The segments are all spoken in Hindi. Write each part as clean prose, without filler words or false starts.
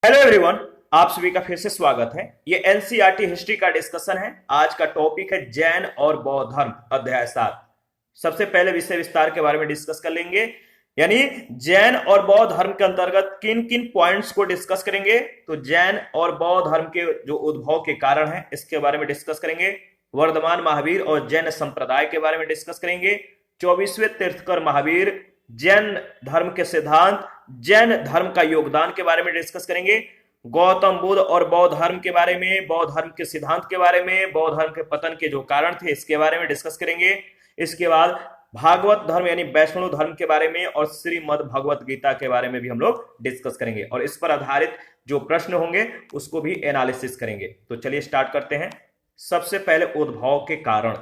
Hello everyone. आप सभी का फिर से स्वागत है। ये एनसीईआरटी हिस्ट्री का डिस्कशन है। आज का टॉपिक है जैन और बौद्ध धर्म, अध्याय 7। सबसे पहले विषय विस्तार के बारे में डिस्कस कर लेंगे, यानी जैन और बौद्ध धर्म के अंतर्गत किन किन पॉइंट्स को डिस्कस करेंगे। तो जैन और बौद्ध धर्म के जो उद्भव के कारण है इसके बारे में डिस्कस करेंगे। वर्धमान महावीर और जैन संप्रदाय के बारे में डिस्कस करेंगे। 24वें तीर्थकर महावीर, जैन धर्म के सिद्धांत, जैन धर्म का योगदान के बारे में डिस्कस करेंगे। गौतम बुद्ध और बौद्ध धर्म के बारे में, बौद्ध धर्म के सिद्धांत के बारे में, बौद्ध धर्म के पतन के जो कारण थे इसके बारे में डिस्कस करेंगे। इसके बाद भागवत धर्म यानी वैष्णव धर्म के बारे में और श्रीमद् भगवत गीता के बारे में भी हम लोग डिस्कस करेंगे और इस पर आधारित जो प्रश्न होंगे उसको भी एनालिसिस करेंगे। तो चलिए स्टार्ट करते हैं। सबसे पहले उद्भव के कारण।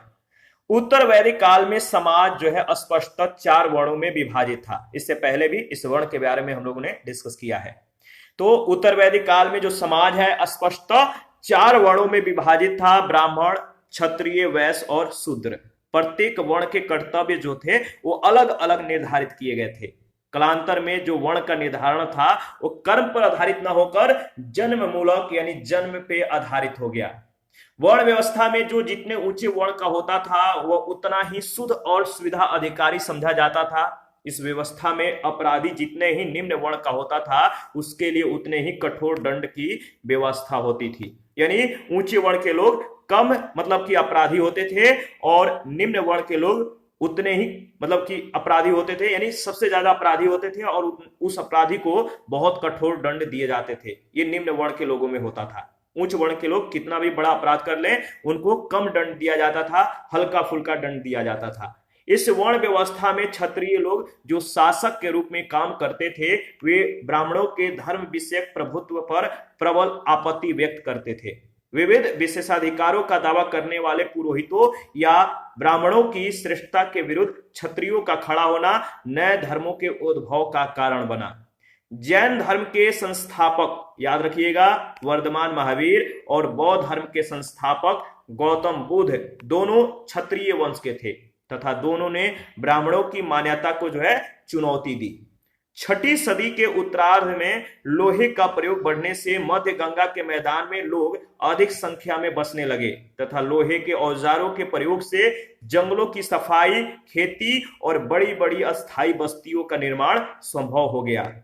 उत्तर वैदिक काल में समाज जो है स्पष्टतः 4 वर्णों में विभाजित था। इससे पहले भी इस वर्ण के बारे में हम लोगों ने डिस्कस किया है। तो उत्तर वैदिक काल में जो समाज है स्पष्टतः 4 वर्णों में विभाजित था। ब्राह्मण, क्षत्रिय, वैश्य और शूद्र। प्रत्येक वर्ण के कर्तव्य जो थे वो अलग अलग निर्धारित किए गए थे। कालांतर में जो वर्ण का निर्धारण था वो कर्म पर आधारित न होकर जन्म मूलक यानी जन्म पे आधारित हो गया। वर्ण व्यवस्था में जो जितने ऊंचे वर्ण का होता था वह उतना ही शुद्ध और सुविधा अधिकारी समझा जाता था। इस व्यवस्था में अपराधी जितने ही निम्न वर्ण का होता था उसके लिए उतने ही कठोर दंड की व्यवस्था होती थी। यानी ऊंचे वर्ण के लोग कम मतलब कि अपराधी होते थे और निम्न वर्ण के लोग उतने ही मतलब कि अपराधी होते थे, यानी सबसे ज्यादा अपराधी होते थे और उस अपराधी को बहुत कठोर दंड दिए जाते थे। ये निम्न वर्ण के लोगों में होता था। उच्च वर्ण के लोग कितना भी बड़ा अपराध कर ले उनको कम दंड दिया जाता था, हल्का फुल्का दंड दिया जाता था। इस वर्ण व्यवस्था में क्षत्रिय लोग जो शासक के रूप में काम करते थे वे ब्राह्मणों के धर्म विषयक प्रभुत्व पर प्रबल आपत्ति व्यक्त करते थे। विविध विशेषाधिकारों का दावा करने वाले पुरोहितों या ब्राह्मणों की श्रेष्ठता के विरुद्ध क्षत्रियों का खड़ा होना नए धर्मों के उद्भव का कारण बना। जैन धर्म के संस्थापक याद रखिएगा वर्धमान महावीर और बौद्ध धर्म के संस्थापक गौतम बुद्ध दोनों क्षत्रिय वंश के थे तथा दोनों ने ब्राह्मणों की मान्यता को जो है चुनौती दी। 6ठी सदी के उत्तरार्ध में लोहे का प्रयोग बढ़ने से मध्य गंगा के मैदान में लोग अधिक संख्या में बसने लगे तथा लोहे के औजारों के प्रयोग से जंगलों की सफाई, खेती और बड़ी बड़ी अस्थायी बस्तियों का निर्माण संभव हो गया।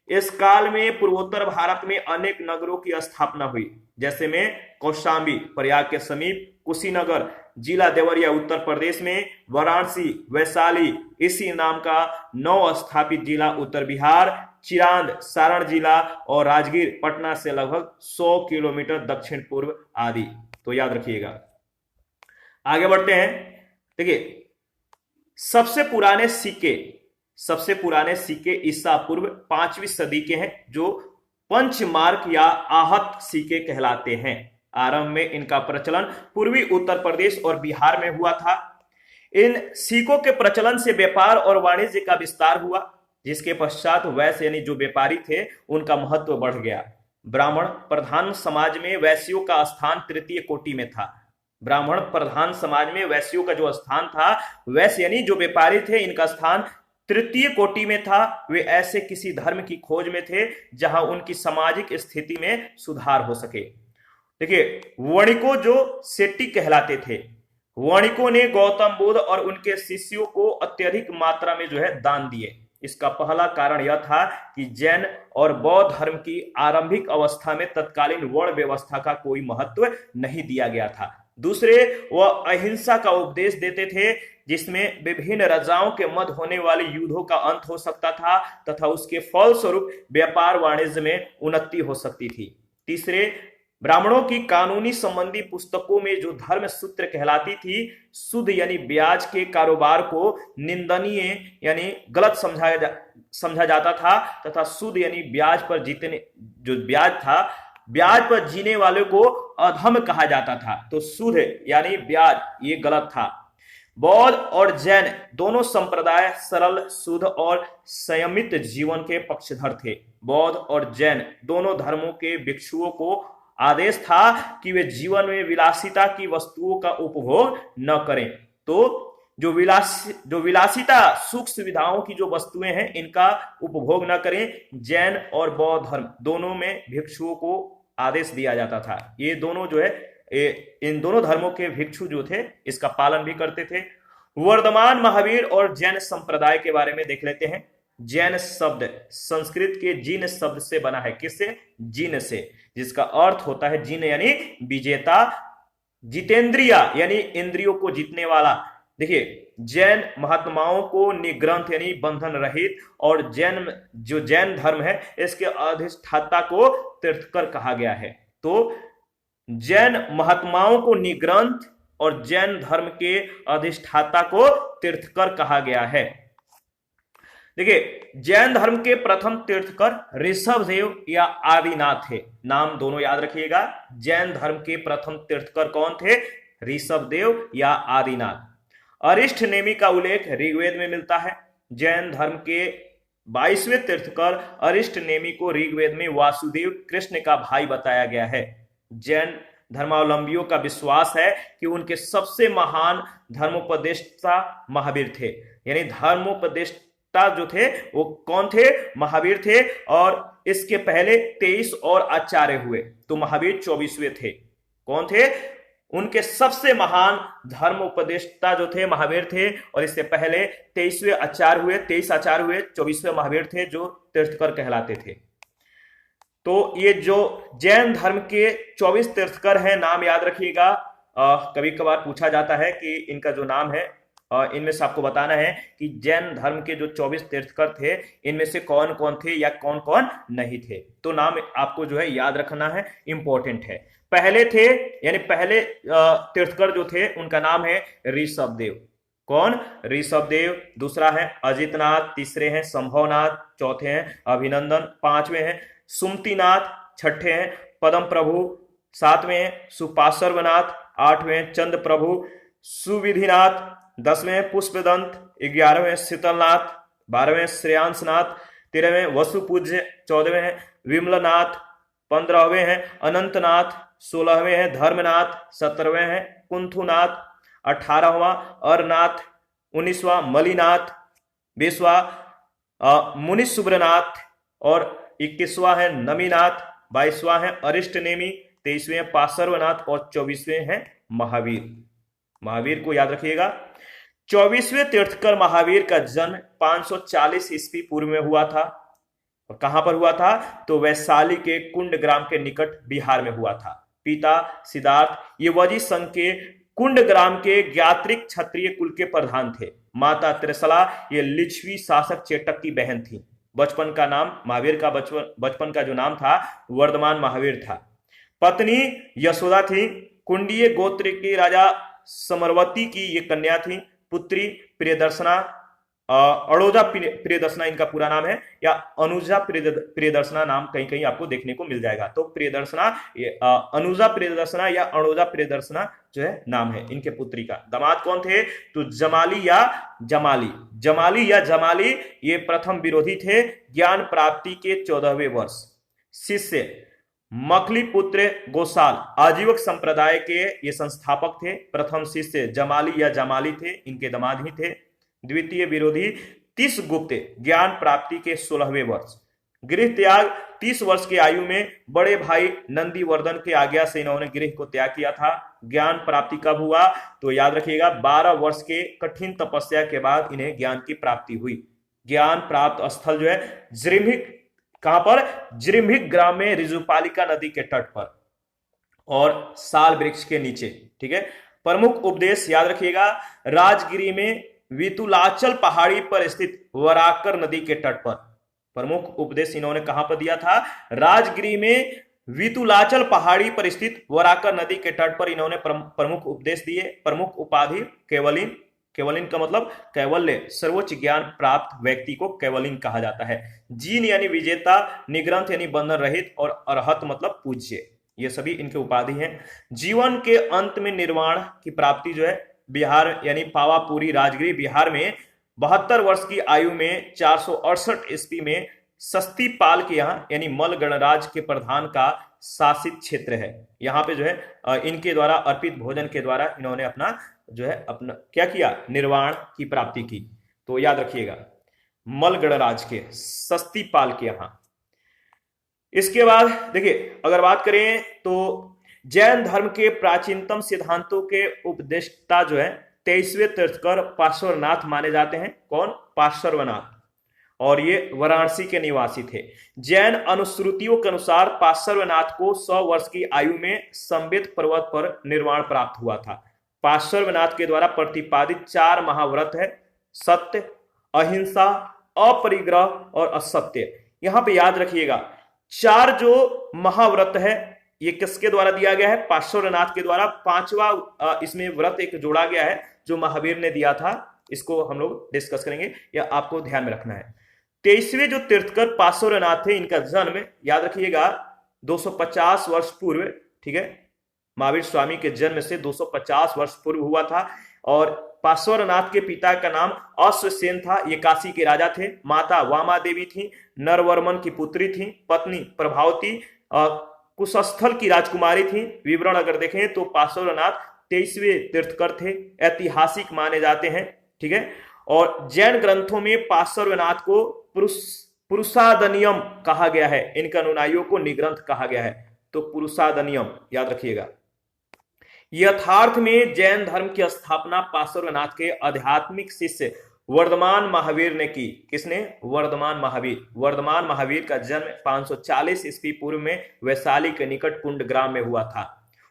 इस काल में पूर्वोत्तर भारत में अनेक नगरों की स्थापना हुई, जैसे में कौशाम्बी प्रयाग के समीप, कुशीनगर जिला देवरिया उत्तर प्रदेश में, वाराणसी, वैशाली इसी नाम का नव स्थापित जिला उत्तर बिहार, चिरांद सारण जिला और राजगीर पटना से लगभग 100 किलोमीटर दक्षिण पूर्व आदि। तो याद रखिएगा। आगे बढ़ते हैं। देखिए सबसे पुराने सिक्के ईसा पूर्व 5वीं सदी के हैं जो पंचमार्क या आहत सिक्के कहलाते हैं। आरंभ में इनका प्रचलन पूर्वी उत्तर प्रदेश और बिहार में हुआ था। इन सिक्कों के प्रचलन से व्यापार और वाणिज्य का विस्तार हुआ, जिसके पश्चात वैश्य यानी जो व्यापारी थे उनका महत्व बढ़ गया। ब्राह्मण प्रधान समाज में वैश्यों का स्थान तृतीय कोटि में था। ब्राह्मण प्रधान समाज में वैश्यों का जो स्थान था, वैश्य यानी जो व्यापारी थे इनका स्थान तृतीय कोटि में था। वे ऐसे किसी धर्म की खोज में थे जहां उनकी सामाजिक स्थिति में सुधार हो सके। देखिए वणिकों जो सेट्टी कहलाते थे, वणिकों ने गौतम बुद्ध और उनके शिष्यों को अत्यधिक मात्रा में जो है दान दिए। इसका पहला कारण यह था कि जैन और बौद्ध धर्म की आरंभिक अवस्था में तत्कालीन वर्ण व्यवस्था का कोई महत्व नहीं दिया गया था। दूसरे, वह अहिंसा का उपदेश देते थे जिसमें विभिन्न राजाओं के मध्य होने वाले युद्धों का अंत हो सकता था तथा उसके फलस्वरूप व्यापार वाणिज्य में उन्नति हो सकती थी। तीसरे, ब्राह्मणों की कानूनी संबंधी पुस्तकों में जो धर्म सूत्र कहलाती थी, शुद्ध यानी ब्याज के कारोबार को निंदनीय यानी गलत समझा जाता था तथा शुद्ध यानी ब्याज पर जीतने जो ब्याज था, ब्याज पर जीने वाले को अधम कहा जाता था। तो शुद्ध यानी ब्याज ये गलत था। बौद्ध और जैन दोनों संप्रदाय सरल, शुद्ध और संयमित जीवन के पक्षधर थे। बौद्ध और जैन दोनों धर्मों के भिक्षुओं को आदेश था कि वे जीवन में विलासिता की वस्तुओं का उपभोग न करें। तो जो विलासिता सुख सुविधाओं की जो वस्तुएं हैं इनका उपभोग न करें। जैन और बौद्ध धर्म दोनों में भिक्षुओं को आदेश दिया जाता था। ये दोनों जो है इन दोनों धर्मों के भिक्षु जो थे इसका पालन भी करते थे। वर्धमान महावीर और जैन संप्रदाय के बारे में देख लेते हैं। जैन शब्द संस्कृत के जिन शब्द से बना है। किससे? जिन से, जिसका अर्थ होता है जिन यानी विजेता, जितेंद्रिया यानी इंद्रियों को जीतने वाला। देखिए, जैन महात्माओं को निग्रंथ यानी बंधन रहित, और जैन धर्म है इसके अधिष्ठाता को तीर्थकर कहा गया है। तो जैन महात्माओं को निग्रंथ और जैन धर्म के अधिष्ठाता को तीर्थकर कहा गया है। देखिए, जैन धर्म के प्रथम तीर्थकर ऋषभदेव या आदिनाथ थे। नाम दोनों याद रखिएगा। जैन धर्म के प्रथम तीर्थकर कौन थे? ऋषभदेव या आदिनाथ। अरिष्ट नेमि का उल्लेख ऋग्वेद में मिलता है। जैन धर्म के 22वें तीर्थकर अरिष्ट नेमि को ऋग्वेद में वासुदेव कृष्ण का भाई बताया गया है। जैन धर्मावलंबियों का विश्वास है कि उनके सबसे महान धर्मोपदेष्टा महावीर थे। यानी धर्मोपदेष्टा जो थे वो कौन थे? महावीर थे। और इसके पहले 23 और आचार्य हुए, तो महावीर 24वें थे। कौन थे? उनके सबसे महान धर्म उपदेष्टा जो थे महावीर थे, और इससे पहले 23 आचार्य हुए, 24वें महावीर थे जो तीर्थकर कहलाते थे। तो ये जो जैन धर्म के 24 तीर्थकर हैं, नाम याद रखिएगा। कभी कभार पूछा जाता है कि इनका जो नाम है इनमें से आपको बताना है कि जैन धर्म के जो 24 तीर्थकर थे इनमें से कौन कौन थे या कौन कौन नहीं थे। तो नाम आपको जो है याद रखना है, इंपॉर्टेंट है। पहले थे यानी पहले तीर्थकर जो थे उनका नाम है ऋषभदेव। कौन? ऋषभदेव। दूसरा है अजितनाथ, तीसरे हैं संभवनाथ, चौथे हैं अभिनंदन, पांचवें हैं सुमतिनाथ, छठे हैं पदम प्रभु, सातवें हैं सुपार्श्वनाथ, आठवें हैं चंद प्रभु, सुविधिनाथ, 10वें पुष्पदंत, 11वें शीतलनाथ, 12वें श्रेयांसनाथ, 13वें वसुपूज्य, 14वें विमलनाथ, 15वें हैं अनंतनाथ, 16वें हैं धर्मनाथ, 17वें हैं कुंथुनाथ, 18वां अरनाथ, 19वां मलिनाथ, 20वां मुनिसुब्रनाथ, और 21वां है नमीनाथ, 22वां है अरिष्ट नेमि, 23वें पार्श्वनाथ, और 24वें हैं महावीर। महावीर को याद रखिएगा। 24वें तीर्थकर महावीर का जन्म 540 ईस्वी पूर्व में हुआ था। और कहां पर हुआ था? तो वैशाली के कुंड ग्राम के निकट बिहार में हुआ था। पिता सिद्धार्थ ये वजी संघ के कुंड ग्राम के ज्ञात्रिक क्षत्रिय कुल के प्रधान थे। माता त्रिशला ये लिच्छवी शासक चेटक की बहन थी। बचपन का नाम महावीर का बचपन का जो नाम था वर्धमान महावीर था। पत्नी यशोदा थी। कुंडीय गोत्र की राजा समरवती की ये कन्या थी। पुत्री प्रियदर्शना, अड़ोजा प्रियदर्शना इनका पूरा नाम है, या अनुजा प्रियदर्शना नाम कहीं कहीं आपको देखने को मिल जाएगा। तो प्रियदर्शना, अनुजा प्रियदर्शना या अड़ोजा प्रियदर्शना जो है नाम है इनके पुत्री का। दामाद कौन थे? तो जमाली या जमाली ये प्रथम विरोधी थे। ज्ञान प्राप्ति के 14वें वर्ष। शिष्य मखली पुत्र गोसाल आजीवक संप्रदाय के ये संस्थापक थे। प्रथम शिष्य जमाली या जमाली थे, इनके दामाद ही थे। द्वितीय विरोधी तीस गुप्त ज्ञान प्राप्ति के 16वें वर्ष। गृह त्याग 30 वर्ष की आयु में बड़े भाई नंदीवर्धन के आज्ञा से इन्होंने गृह को त्याग किया था। ज्ञान प्राप्ति कब हुआ? तो याद रखिएगा 12 वर्ष के कठिन तपस्या के बाद इन्हें ज्ञान की प्राप्ति हुई। ज्ञान प्राप्त स्थल जो है जृंभिक, कहां पर? जृंभिक ग्राम में ऋजुपालिका नदी के तट पर और साल वृक्ष के नीचे। ठीक है। प्रमुख उपदेश याद रखिएगा, राजगिरी में वितुलाचल पहाड़ी पर स्थित वराकर नदी के तट पर। प्रमुख उपदेश इन्होंने कहां पर दिया था? राजगिरी में वितुलाचल पहाड़ी पर स्थित वराकर नदी के तट पर इन्होंने प्रमुख उपदेश दिए। प्रमुख उपाधि केवलिन। केवलिन का मतलब कैवल्य, सर्वोच्च ज्ञान प्राप्त व्यक्ति को कैवलिन कहा जाता है। जीन यानी विजेता, निग्रंथ यानी बंधन रहित, और अरहत मतलब पूज्य। ये सभी इनके उपाधि हैं। जीवन के अंत में निर्वाण की प्राप्ति जो है बिहार यानी पावापुरी राजगिरी बिहार में 72 वर्ष की आयु में 468 ईस्वी में सस्तीपाल के यहाँ यानी मल गणराज के प्रधान का शासित क्षेत्र है। यहाँ पे जो है इनके द्वारा अर्पित भोजन के द्वारा इन्होंने अपना जो है अपना क्या किया, निर्वाण की प्राप्ति की। तो याद रखिएगा, मल गणराज के, सस्तीपाल के यहां। इसके बाद देखिए, अगर बात करें तो जैन धर्म के प्राचीनतम सिद्धांतों के उपदेष्टा जो है 23वें तीर्थकर पार्श्वनाथ माने जाते हैं। कौन? पार्श्वनाथ। और ये वाराणसी के निवासी थे। जैन अनुश्रुतियों के अनुसार पार्श्वनाथ को 100 वर्ष की आयु में संवेद पर्वत पर निर्वाण प्राप्त हुआ था। पार्श्वनाथ के द्वारा प्रतिपादित 4 महाव्रत है: सत्य, अहिंसा, अपरिग्रह और असत्य। यहां पे याद रखिएगा, 4 जो महाव्रत है ये किसके द्वारा दिया गया है? पार्श्वनाथ के द्वारा। 5वां इसमें व्रत एक जोड़ा गया है जो महावीर ने दिया था। इसको हम लोग डिस्कस करेंगे, या आपको ध्यान में रखना है। 23वें जो तीर्थकर पार्श्वनाथ थे, इनका जन्म याद रखिएगा 250 वर्ष पूर्व, ठीक है, महावीर स्वामी के जन्म से 250 वर्ष पूर्व हुआ था। और पार्श्वनाथ के पिता का नाम अश्वसेन था, ये काशी के राजा थे। माता वामा देवी थी, नरवर्मन की पुत्री थी। पत्नी प्रभावती कुशस्थल की राजकुमारी थी। विवरण अगर देखें तो पार्श्वनाथ 23वें तीर्थकर थे, ऐतिहासिक माने जाते हैं, ठीक है। और जैन ग्रंथों में पार्श्वनाथ को पुरुषादनियम कहा गया है। इनके अनुयायियों को निग्रंथ कहा गया है। तो पुरुषादनियम याद रखिएगा। यथार्थ में जैन धर्म की स्थापना पार्श्वनाथ के आध्यात्मिक शिष्य वर्धमान महावीर ने की। किसने? वर्धमान महावीर। वर्धमान महावीर का जन्म 540 ईस्वी पूर्व में वैशाली के निकट कुंडग्राम में हुआ था।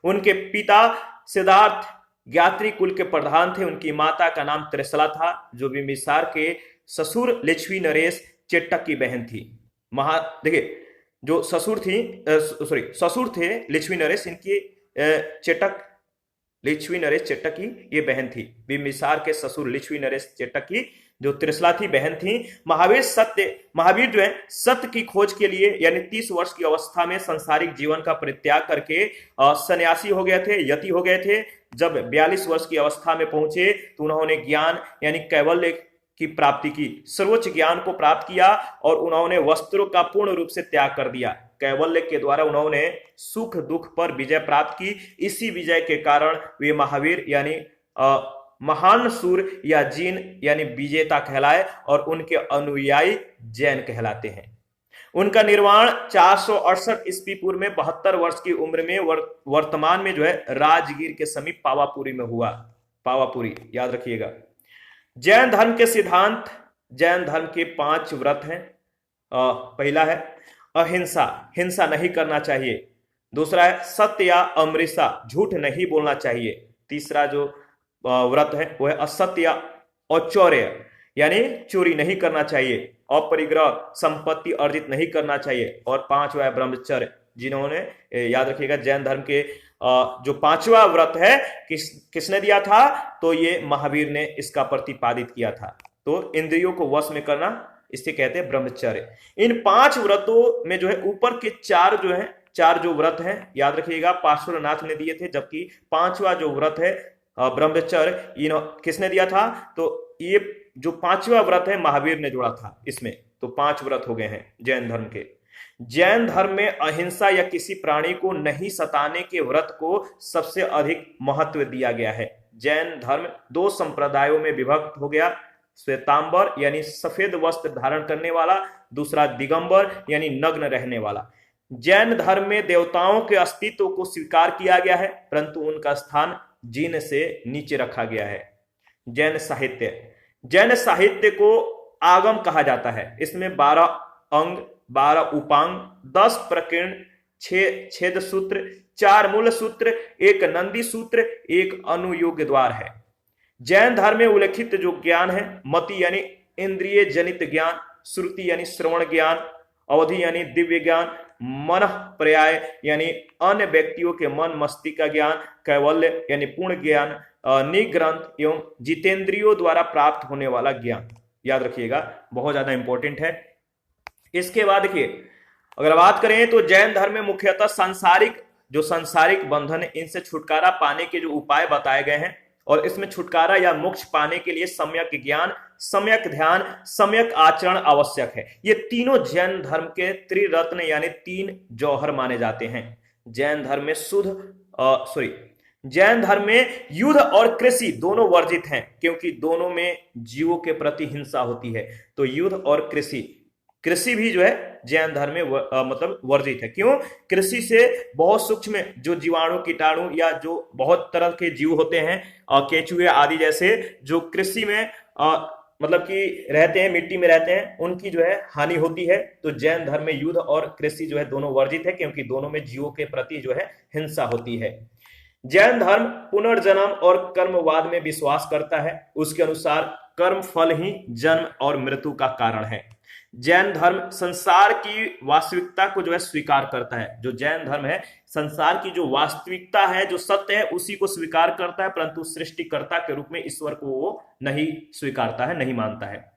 उनके पिता सिद्धार्थ ज्ञात्री कुल के प्रधान थे। उनकी माता का नाम त्रिशला था, जो बिंबिसार के ससुर लिच्छवी नरेश चेट्टक की बहन थी। देखिए, जो ससुर थे लिच्छवी नरेश, इनकी चेट्टक लिच्छवी नरेश चेट्टक की ये बहन थी। बिंबिसार के ससुर लिच्छवी नरेश चेट्टक की जो त्रिशला थी बहन थी। महावीर जो है सत्य की खोज के लिए यानी 30 वर्ष की अवस्था में संसारिक जीवन का परित्याग करके सन्यासी हो गए थे, यति हो गए थे। जब 42 वर्ष की अवस्था में पहुंचे तो उन्होंने ज्ञान यानी कैवल्य की प्राप्ति की, सर्वोच्च ज्ञान को प्राप्त किया और उन्होंने वस्त्रों का पूर्ण रूप से त्याग कर दिया। कैवल्य के द्वारा उन्होंने सुख दुख पर विजय प्राप्त की। इसी विजय के कारण वे महावीर यानी महान सूर या जीन यानी विजेता कहलाए और उनके अनुयायी जैन कहलाते हैं। उनका निर्वाण 468 ईस्वी पूर्व में 72 वर्ष की उम्र में वर्तमान में जो है राजगीर के समीप पावापुरी में हुआ। पावापुरी याद रखिएगा। जैन धर्म के सिद्धांत, जैन धर्म के 5 व्रत हैं। पहला है अहिंसा, हिंसा नहीं करना चाहिए। दूसरा है सत्य या अमृषा, झूठ नहीं बोलना चाहिए। तीसरा जो व्रत है वो है असत्य या औचौर्य, यानी चोरी नहीं करना चाहिए। अपरिग्रह, संपत्ति अर्जित नहीं करना चाहिए। और 5वां है ब्रह्मचर्य, जिन्होंने याद रखिएगा जैन धर्म के जो 5वां व्रत है किसने दिया था? तो ये महावीर ने इसका प्रतिपादित किया था। तो इंद्रियों को वश में करना, इसे कहते हैं ब्रह्मचर्य। इन 5 व्रतों में जो है ऊपर के 4 जो व्रत हैं याद रखिएगा पार्श्वनाथ ने दिए थे, जबकि 5वां जो व्रत है ब्रह्मचर्य किसने दिया था? तो ये जो 5वां व्रत है महावीर ने जोड़ा था इसमें। तो 5 व्रत हो गए हैं जैन धर्म के। जैन धर्म में अहिंसा या किसी प्राणी को नहीं सताने के व्रत को सबसे अधिक महत्व दिया गया है। जैन धर्म 2 संप्रदायों में विभक्त हो गया। श्वेतांबर यानी सफेद वस्त्र धारण करने वाला, दूसरा दिगंबर यानी नग्न रहने वाला। जैन धर्म में देवताओं के अस्तित्व को स्वीकार किया गया है, परंतु उनका स्थान जीन से नीचे रखा गया है। जैन साहित्य को आगम कहा जाता है। इसमें 12 अंग, 12 उपांग, 10 प्रकीर्ण, 6 छेद सूत्र, 4 मूल सूत्र, 1 नंदी सूत्र, 1 अनुयोग द्वार है। जैन धर्म में उल्लेखित जो ज्ञान है, मति यानी इंद्रिय जनित ज्ञान, श्रुति यानी श्रवण ज्ञान, अवधि यानी दिव्य ज्ञान, मन पर्याय यानी अन्य व्यक्तियों के मन मस्तिष्क का ज्ञान, कैवल्य यानी पूर्ण ज्ञान, निग्रंथ एवं जितेंद्रियों द्वारा प्राप्त होने वाला ज्ञान। याद रखिएगा, बहुत ज्यादा इंपॉर्टेंट है। इसके बाद देखिए, अगर बात करें तो जैन धर्म में मुख्यतः सांसारिक बंधन है, इनसे छुटकारा पाने के जो उपाय बताए गए हैं, और इसमें छुटकारा या मोक्ष पाने के लिए सम्यक ज्ञान, सम्यक ध्यान, सम्यक आचरण आवश्यक है। ये तीनों जैन धर्म के त्रिरत्न यानी 3 जौहर माने जाते हैं। जैन धर्म में युद्ध और कृषि दोनों वर्जित हैं, क्योंकि दोनों में जीवों के प्रति हिंसा होती है। तो युद्ध और कृषि, कृषि भी जो है जैन धर्म में मतलब वर्जित है। क्यों? कृषि से बहुत सूक्ष्म जो जीवाणु कीटाणु या जो बहुत तरह के जीव होते हैं, केचुए आदि जैसे, जो कृषि में मतलब कि रहते हैं, मिट्टी में रहते हैं, उनकी जो है हानि होती है। तो जैन धर्म में युद्ध और कृषि जो है दोनों वर्जित है, क्योंकि दोनों में जीवों के प्रति जो है हिंसा होती है। जैन धर्म पुनर्जन्म और कर्मवाद में विश्वास करता है। उसके अनुसार कर्म फल ही जन्म और मृत्यु का कारण है। जैन धर्म संसार की वास्तविकता को जो है स्वीकार करता है। जो जैन धर्म है, संसार की जो वास्तविकता है, जो सत्य है, उसी को स्वीकार करता है, परंतु सृष्टिकर्ता के रूप में ईश्वर को वो नहीं स्वीकारता है, नहीं मानता है।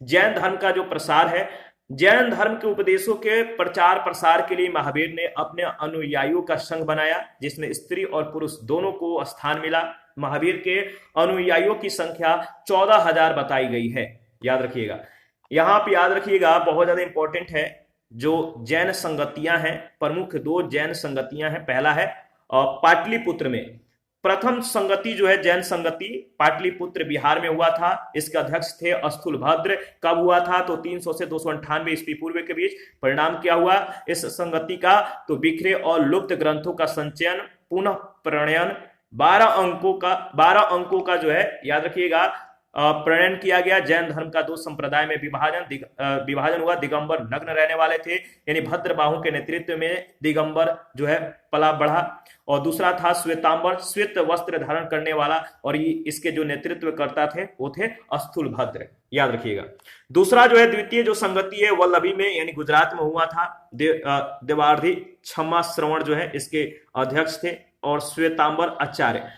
जैन धर्म का जो प्रसार है, जैन धर्म के उपदेशों के प्रचार प्रसार के लिए महावीर ने अपने अनुयायियों का संघ बनाया, जिसमें स्त्री और पुरुष दोनों को स्थान मिला। महावीर के अनुयायियों की संख्या 14,000 बताई गई है। याद रखिएगा, यहां पे याद रखिएगा, बहुत ज्यादा इंपॉर्टेंट है। जो जैन संगतियां हैं, प्रमुख 2 जैन संगतियां हैं। पहला है पाटलिपुत्र में प्रथम संगति जो है जैन संगति, पाटलिपुत्र बिहार में हुआ था। इसके अध्यक्ष थे स्थूलभद्र। कब हुआ था? तो 300 से 298 ईस्वी पूर्व के बीच। परिणाम क्या हुआ इस संगति का? तो बिखरे और लुप्त ग्रंथों का संचयन, पुनः प्रणयन, 12 अंकों का जो है, याद रखिएगा, प्रणयन किया गया। जैन धर्म का 2 संप्रदाय में विभाजन हुआ। दिगंबर नग्न रहने वाले थे, यानी भद्रबाहु के नेतृत्व में दिगंबर जो है पला बढ़ा। और दूसरा था श्वेतांबर, श्वेत वस्त्र धारण करने वाला, और ये इसके जो नेतृत्व करता थे वो थे स्थूलभद्र। याद रखिएगा। दूसरा जो है, द्वितीय जो संगति है, वल्लभी में यानी गुजरात में हुआ था। देवार्धी क्षमा श्रवण जो है इसके अध्यक्ष थे, और श्वेतांबर आचार्य,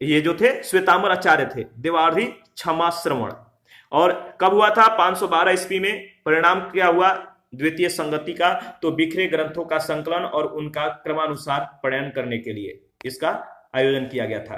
ये जो थे श्वेतांबर आचार्य थे, देवार्धी क्षमा श्रवण। और कब हुआ था? 512 ईस्वी में। परिणाम क्या हुआ द्वितीय संगति का? तो बिखरे ग्रंथों का संकलन और उनका क्रमानुसार प्रणयन करने के लिए इसका आयोजन किया गया था।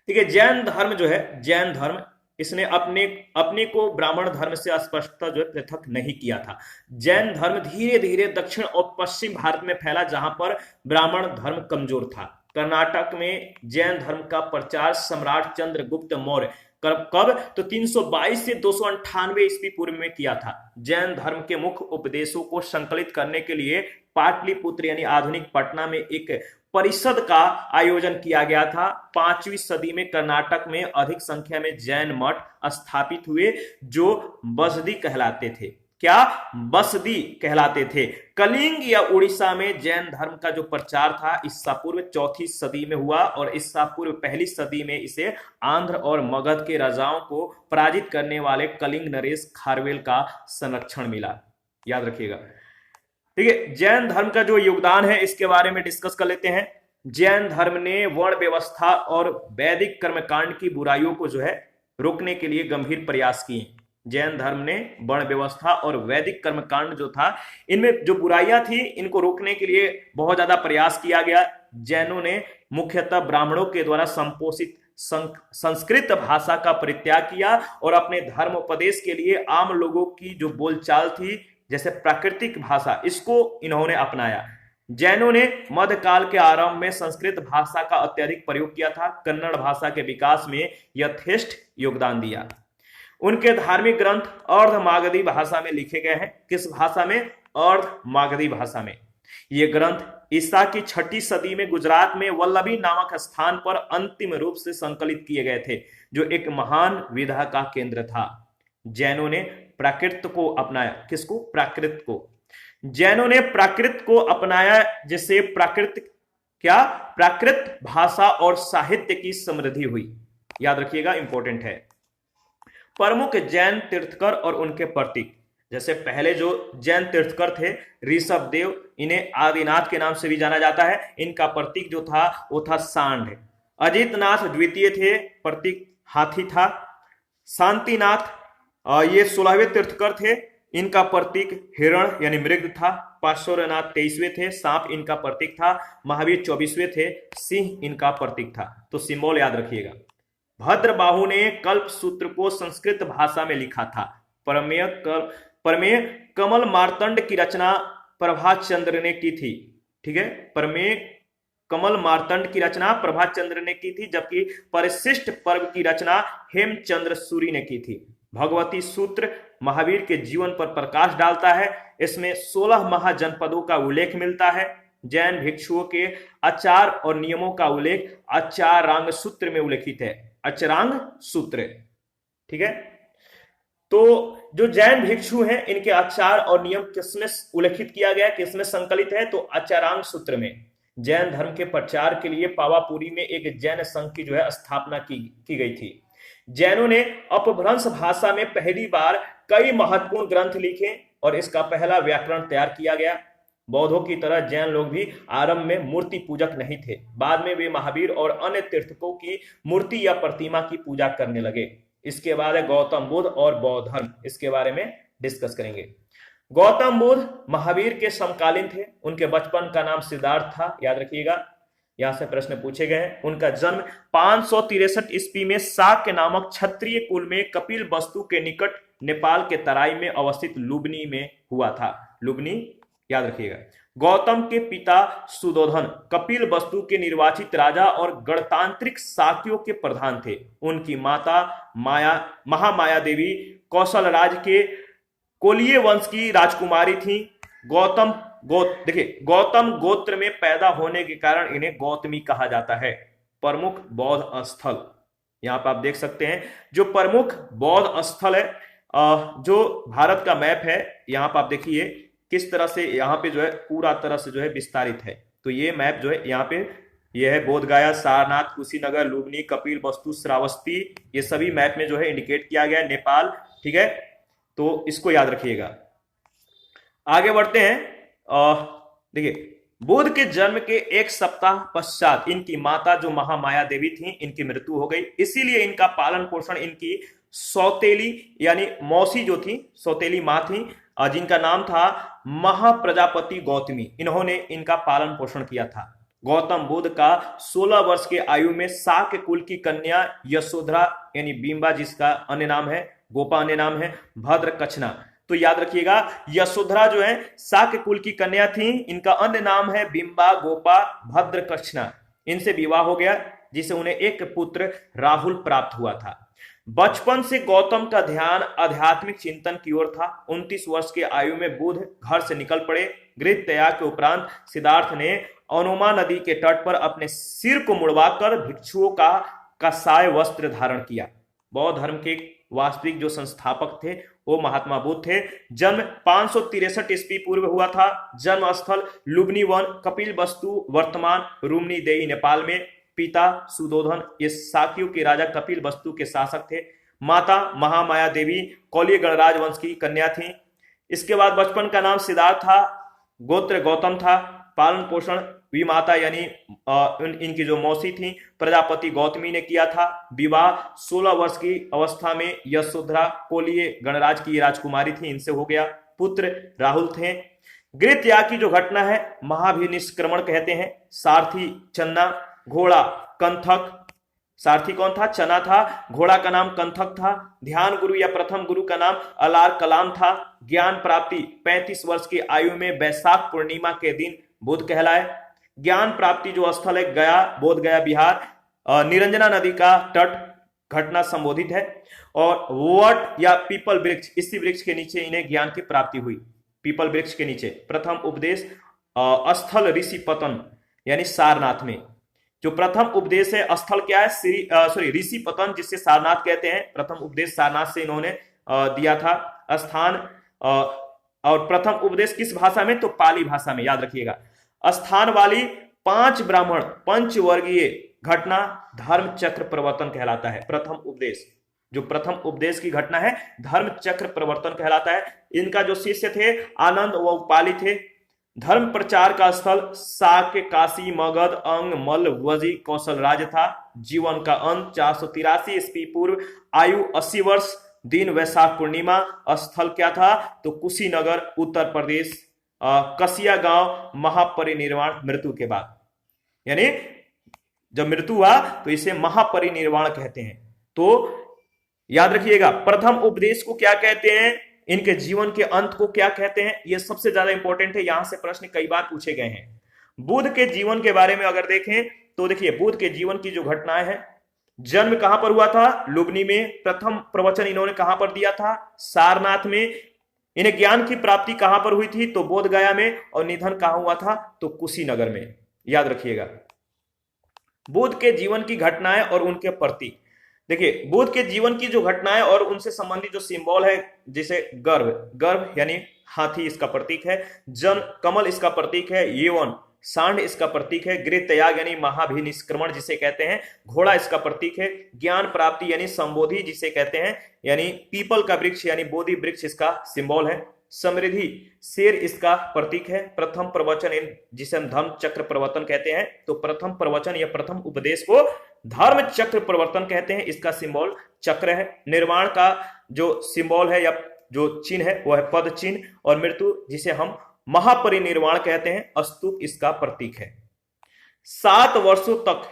ठीक है। जैन धर्म जो है, जैन धर्म, इसने अपने को ब्राह्मण धर्म से स्पष्टता जो है पृथक नहीं किया था। जैन धर्म धीरे धीरे दक्षिण और पश्चिम भारत में फैला, जहां पर ब्राह्मण धर्म कमजोर था। कर्नाटक में जैन धर्म का प्रचार सम्राट चंद्रगुप्त मौर्य कब? तो 322 से 298 ईस्वी पूर्व में किया था। जैन धर्म के मुख्य उपदेशों को संकलित करने के लिए पाटलिपुत्र यानी आधुनिक पटना में एक परिषद का आयोजन किया गया था। 5वीं सदी में कर्नाटक में अधिक संख्या में जैन मठ स्थापित हुए, जो बसदी कहलाते थे। क्या? बसदी कहलाते थे। कलिंग या उड़ीसा में जैन धर्म का जो प्रचार था, ईसा पूर्व 4वीं सदी में हुआ, और ईसा पूर्व 1ली सदी में इसे आंध्र और मगध के राजाओं को पराजित करने वाले कलिंग नरेश खारवेल का संरक्षण मिला। याद रखिएगा। ठीक है। जैन धर्म का जो योगदान है, इसके बारे में डिस्कस कर लेते हैं। जैन धर्म ने वर्ण व्यवस्था और वैदिक कर्मकांड की बुराइयों को जो है रोकने के लिए गंभीर प्रयास किए। जैन धर्म ने वर्ण व्यवस्था और वैदिक कर्मकांड जो था, इनमें जो बुराइयां थी, इनको रोकने के लिए बहुत ज्यादा प्रयास किया गया। जैनों ने मुख्यतः ब्राह्मणों के द्वारा संपोषित संस्कृत भाषा का परित्याग किया और अपने धर्मोपदेश के लिए आम लोगों की जो बोलचाल थी, जैसे प्राकृतिक भाषा, इसको इन्होंने अपनाया। जैनों ने मध्यकाल के आरंभ में संस्कृत भाषा का अत्यधिक प्रयोग किया था। कन्नड़ भाषा के विकास में यथेष्ट योगदान दिया। उनके धार्मिक ग्रंथ अर्धमागधी भाषा में लिखे गए हैं। किस भाषा में? अर्धमागधी भाषा में। ये ग्रंथ ईसा की 6ठी सदी में गुजरात में वल्लभी नामक स्थान पर अंतिम रूप से संकलित किए गए थे, जो एक महान विधा का केंद्र था। जैनों ने प्राकृत को अपनाया। किसको? प्राकृत को। जैनों ने प्राकृत को अपनाया, जिससे प्राकृत भाषा और साहित्य की समृद्धि हुई। याद रखिएगा, इंपॉर्टेंट है। प्रमुख जैन तीर्थकर और उनके प्रतीक, जैसे पहले जो जैन तीर्थकर थे ऋषभ देव, इन्हें आदिनाथ के नाम से भी जाना जाता है। इनका प्रतीक जो था वो था सांड। अजितनाथ द्वितीय थे, प्रतीक हाथी था। शांतिनाथ ये 16वें तीर्थकर थे, इनका प्रतीक हिरण यानी मृग था। पार्श्वनाथ 23वें थे, सांप इनका प्रतीक था। महावीर 24वें थे, सिंह इनका प्रतीक था। तो सिंबल याद रखिएगा। भद्रबाहु ने कल्प सूत्र को संस्कृत भाषा में लिखा था। प्रमेय कमल मार्तंड की रचना प्रभाचंद्र ने की थी। ठीक है। प्रमेय कमल मार्तंड की रचना प्रभात चंद्र ने की थी, जबकि परिशिष्ट पर्व की रचना हेमचंद्र सूरी ने की थी। भगवती सूत्र महावीर के जीवन पर प्रकाश डालता है। इसमें 16 महाजनपदों का उल्लेख मिलता है। जैन भिक्षुओं के आचार और नियमों का उल्लेख आचारांग सूत्र में उल्लेखित है। आचारांग सूत्र, ठीक है। तो जो जैन भिक्षु हैं, इनके आचार और नियम किसमें उल्लेखित किया गया, किसमें संकलित है, तो आचारांग सूत्र में। जैन धर्म के प्रचार के लिए पावापुरी में एक जैन संघ की जो है स्थापना की गई थी। जैनों ने अपभ्रंश भाषा में पहली बार कई महत्वपूर्ण ग्रंथ लिखे और इसका पहला व्याकरण तैयार किया गया। बौद्धों की तरह जैन लोग भी आरंभ में मूर्ति पूजक नहीं थे। बाद में वे महावीर और अन्य तीर्थकों की मूर्ति या प्रतिमा की पूजा करने लगे। इसके बाद है गौतम बुद्ध और बौद्ध धर्म, इसके बारे में डिस्कस करेंगे। गौतम बुद्ध महावीर के समकालीन थे। उनके बचपन का नाम सिद्धार्थ था, याद रखिएगा, यहां से प्रश्न पूछे गए हैं। उनका जन्म 563 ईस्वी में शाक्य नामक क्षत्रिय कुल में कपिल वस्तु के निकट नेपाल के तराई में अवस्थित लुबनी में हुआ था। लुबनी याद रखिएगा। गौतम के पिता सुदोधन कपिल वस्तु के निर्वाचित राजा और गणतांत्रिक शाक्यों के प्रधान थे। उनकी माता महामाया देवी कौशल राज के कोलिय वंश की राजकुमारी थी। गौतम गोत्र में पैदा होने के कारण इन्हें गौतमी कहा जाता है। प्रमुख बौद्ध स्थल यहां पर आप देख सकते हैं। जो प्रमुख बौद्ध स्थल है, जो भारत का मैप है, यहां पर आप देखिए किस तरह से यहाँ पे जो है पूरा तरह से जो है विस्तारित है। तो ये मैप जो है यहाँ पे ये है बोध गया, सारनाथ, कुशीनगर, लुबनी, कपिल वस्तु, श्रावस्ती, ये सभी मैप में जो है इंडिकेट किया गया है। नेपाल, ठीक है, तो इसको याद रखिएगा। आगे बढ़ते हैं। देखिए, बुद्ध के जन्म के एक सप्ताह पश्चात इनकी माता जो महामाया देवी थी, इनकी मृत्यु हो गई। इसीलिए इनका पालन पोषण इनकी सौतेली यानी मौसी जो थी, सौतेली माँ थी, जिनका नाम था महाप्रजापति गौतमी, इन्होंने इनका पालन पोषण किया था। गौतम बुद्ध का 16 वर्ष के आयु में शाक्य कुल की कन्या यशोधरा यानी बिंबा, जिसका अन्य नाम है गोपा, अन्य नाम है भद्रकच्छना। तो याद रखिएगा, यशोधरा जो है शाक्य कुल की कन्या थी, इनका अन्य नाम है बिंबा, गोपा, भद्रकच्छना। इनसे विवाह हो गया, जिसे उन्हें एक पुत्र राहुल प्राप्त हुआ था। बचपन से गौतम का ध्यान आध्यात्मिक चिंतन की ओर था। 29 वर्ष की आयु में बुद्ध घर से निकल पड़े। गृह त्याग के उपरांत सिद्धार्थ ने अनुमा नदी के तट पर अपने सिर को मुड़वाकर भिक्षुओं का कासाय वस्त्र धारण किया। बौद्ध धर्म के वास्तविक जो संस्थापक थे वो महात्मा बुद्ध थे। जन्म 563 ईस्वी पूर्व हुआ था। जन्म स्थल लुबनी वन, कपिल वस्तु वर्तमान रुमनी देई नेपाल में। पिता सुदोधन ये शाक्यों के राजा कपिल वस्तु के शासक थे। माता महामाया देवी कौलिय गणराज वंश की कन्या थी। इसके बाद बचपन का नाम सिद्धार्थ था, गोत्र गौतम था। पालन पोषण विमाता यानी इनकी जो मौसी थी प्रजापति गौतमी ने किया था। विवाह 16 वर्ष की अवस्था में यशोधरा कोलिय गणराज की राजकुमारी थी, इनसे हो गया। पुत्र राहुल थे। गृह त्याग की जो घटना है महाभिनिष्क्रमण कहते हैं। सारथी चन्ना, घोड़ा कंथक। सारथी कौन था? चना था। घोड़ा का नाम कंथक था। ध्यान गुरु या प्रथम गुरु का नाम अलार कलाम था। ज्ञान प्राप्ति 35 वर्ष की आयु में वैशाख पूर्णिमा के दिन बुद्ध कहलाए। ज्ञान प्राप्ति जो स्थल है गया, बोध गया बिहार, निरंजना नदी का तट घटना संबोधित है। और वट या पीपल वृक्ष, इसी वृक्ष के नीचे इन्हें ज्ञान की प्राप्ति हुई। पीपल वृक्ष के नीचे प्रथम उपदेश स्थल ऋषि पतन यानी सारनाथ में। जो प्रथम उपदेश है स्थल क्या है? ऋषि पतन, जिससे सारनाथ कहते हैं। प्रथम उपदेश सारनाथ से इन्होंने दिया था। स्थान और प्रथम उपदेश किस भाषा में? तो पाली भाषा में, याद रखिएगा। स्थान वाली 5 ब्राह्मण पंचवर्गीय घटना धर्म चक्र प्रवर्तन कहलाता है। प्रथम उपदेश, जो प्रथम उपदेश की घटना है धर्म चक्र प्रवर्तन कहलाता है। इनका जो शिष्य थे आनंद व पाली थे। धर्म प्रचार का स्थल शाक्य, काशी, मगध, अंग, मल्ल, वजी, कौशल राज्य था। जीवन का अंत 483 ईस्वी पूर्व। आयु 80 वर्ष। दिन वैशाख पूर्णिमा। स्थल क्या था? तो कुशीनगर उत्तर प्रदेश। कसिया गांव। महापरिनिर्वाण मृत्यु के बाद, यानी जब मृत्यु हुआ तो इसे महापरिनिर्वाण कहते हैं। तो याद रखिएगा प्रथम उपदेश को क्या कहते हैं, इनके जीवन के अंत को क्या कहते हैं, यह सबसे ज्यादा इंपॉर्टेंट है। यहां से प्रश्न कई बार पूछे गए हैं। बुद्ध के जीवन के बारे में अगर देखें तो देखिए बुद्ध के जीवन की जो घटनाएं हैं, जन्म कहां पर हुआ था? लुबनी में। प्रथम प्रवचन इन्होंने कहां पर दिया था? सारनाथ में। इन्हें ज्ञान की प्राप्ति कहां पर हुई थी? तो बोध गया में। और निधन कहां हुआ था? तो कुशीनगर में। याद रखिएगा। बुद्ध के जीवन की घटनाएं और उनके प्रतीक। देखिए बुद्ध के जीवन की जो घटनाएं और उनसे संबंधित जो सिंबल है, जैसे गर्भ, गर्भ यानी हाथी इसका प्रतीक है। जन कमल इसका प्रतीक है। यौवन सांड इसका प्रतीक है। गृह त्याग यानी महाभिनिष्क्रमण जिसे कहते हैं। घोड़ा इसका प्रतीक है। ज्ञान प्राप्ति यानी संबोधि जिसे कहते हैं, यानी पीपल का वृक्ष यानी बोधि वृक्ष इसका सिंबल है। समृद्धि शेर इसका प्रतीक है। प्रथम प्रवचन जिसे हम धर्म चक्र प्रवर्तन कहते हैं, तो प्रथम प्रवचन या प्रथम उपदेश को धर्म चक्र प्रवर्तन कहते हैं, इसका सिंबल चक्र है। निर्वाण का जो सिंबल है या जो चिन्ह है वो है पद चिन्ह। और मृत्यु जिसे हम महापरिनिर्वाण कहते हैं, स्तूप इसका प्रतीक है। 7 वर्षों तक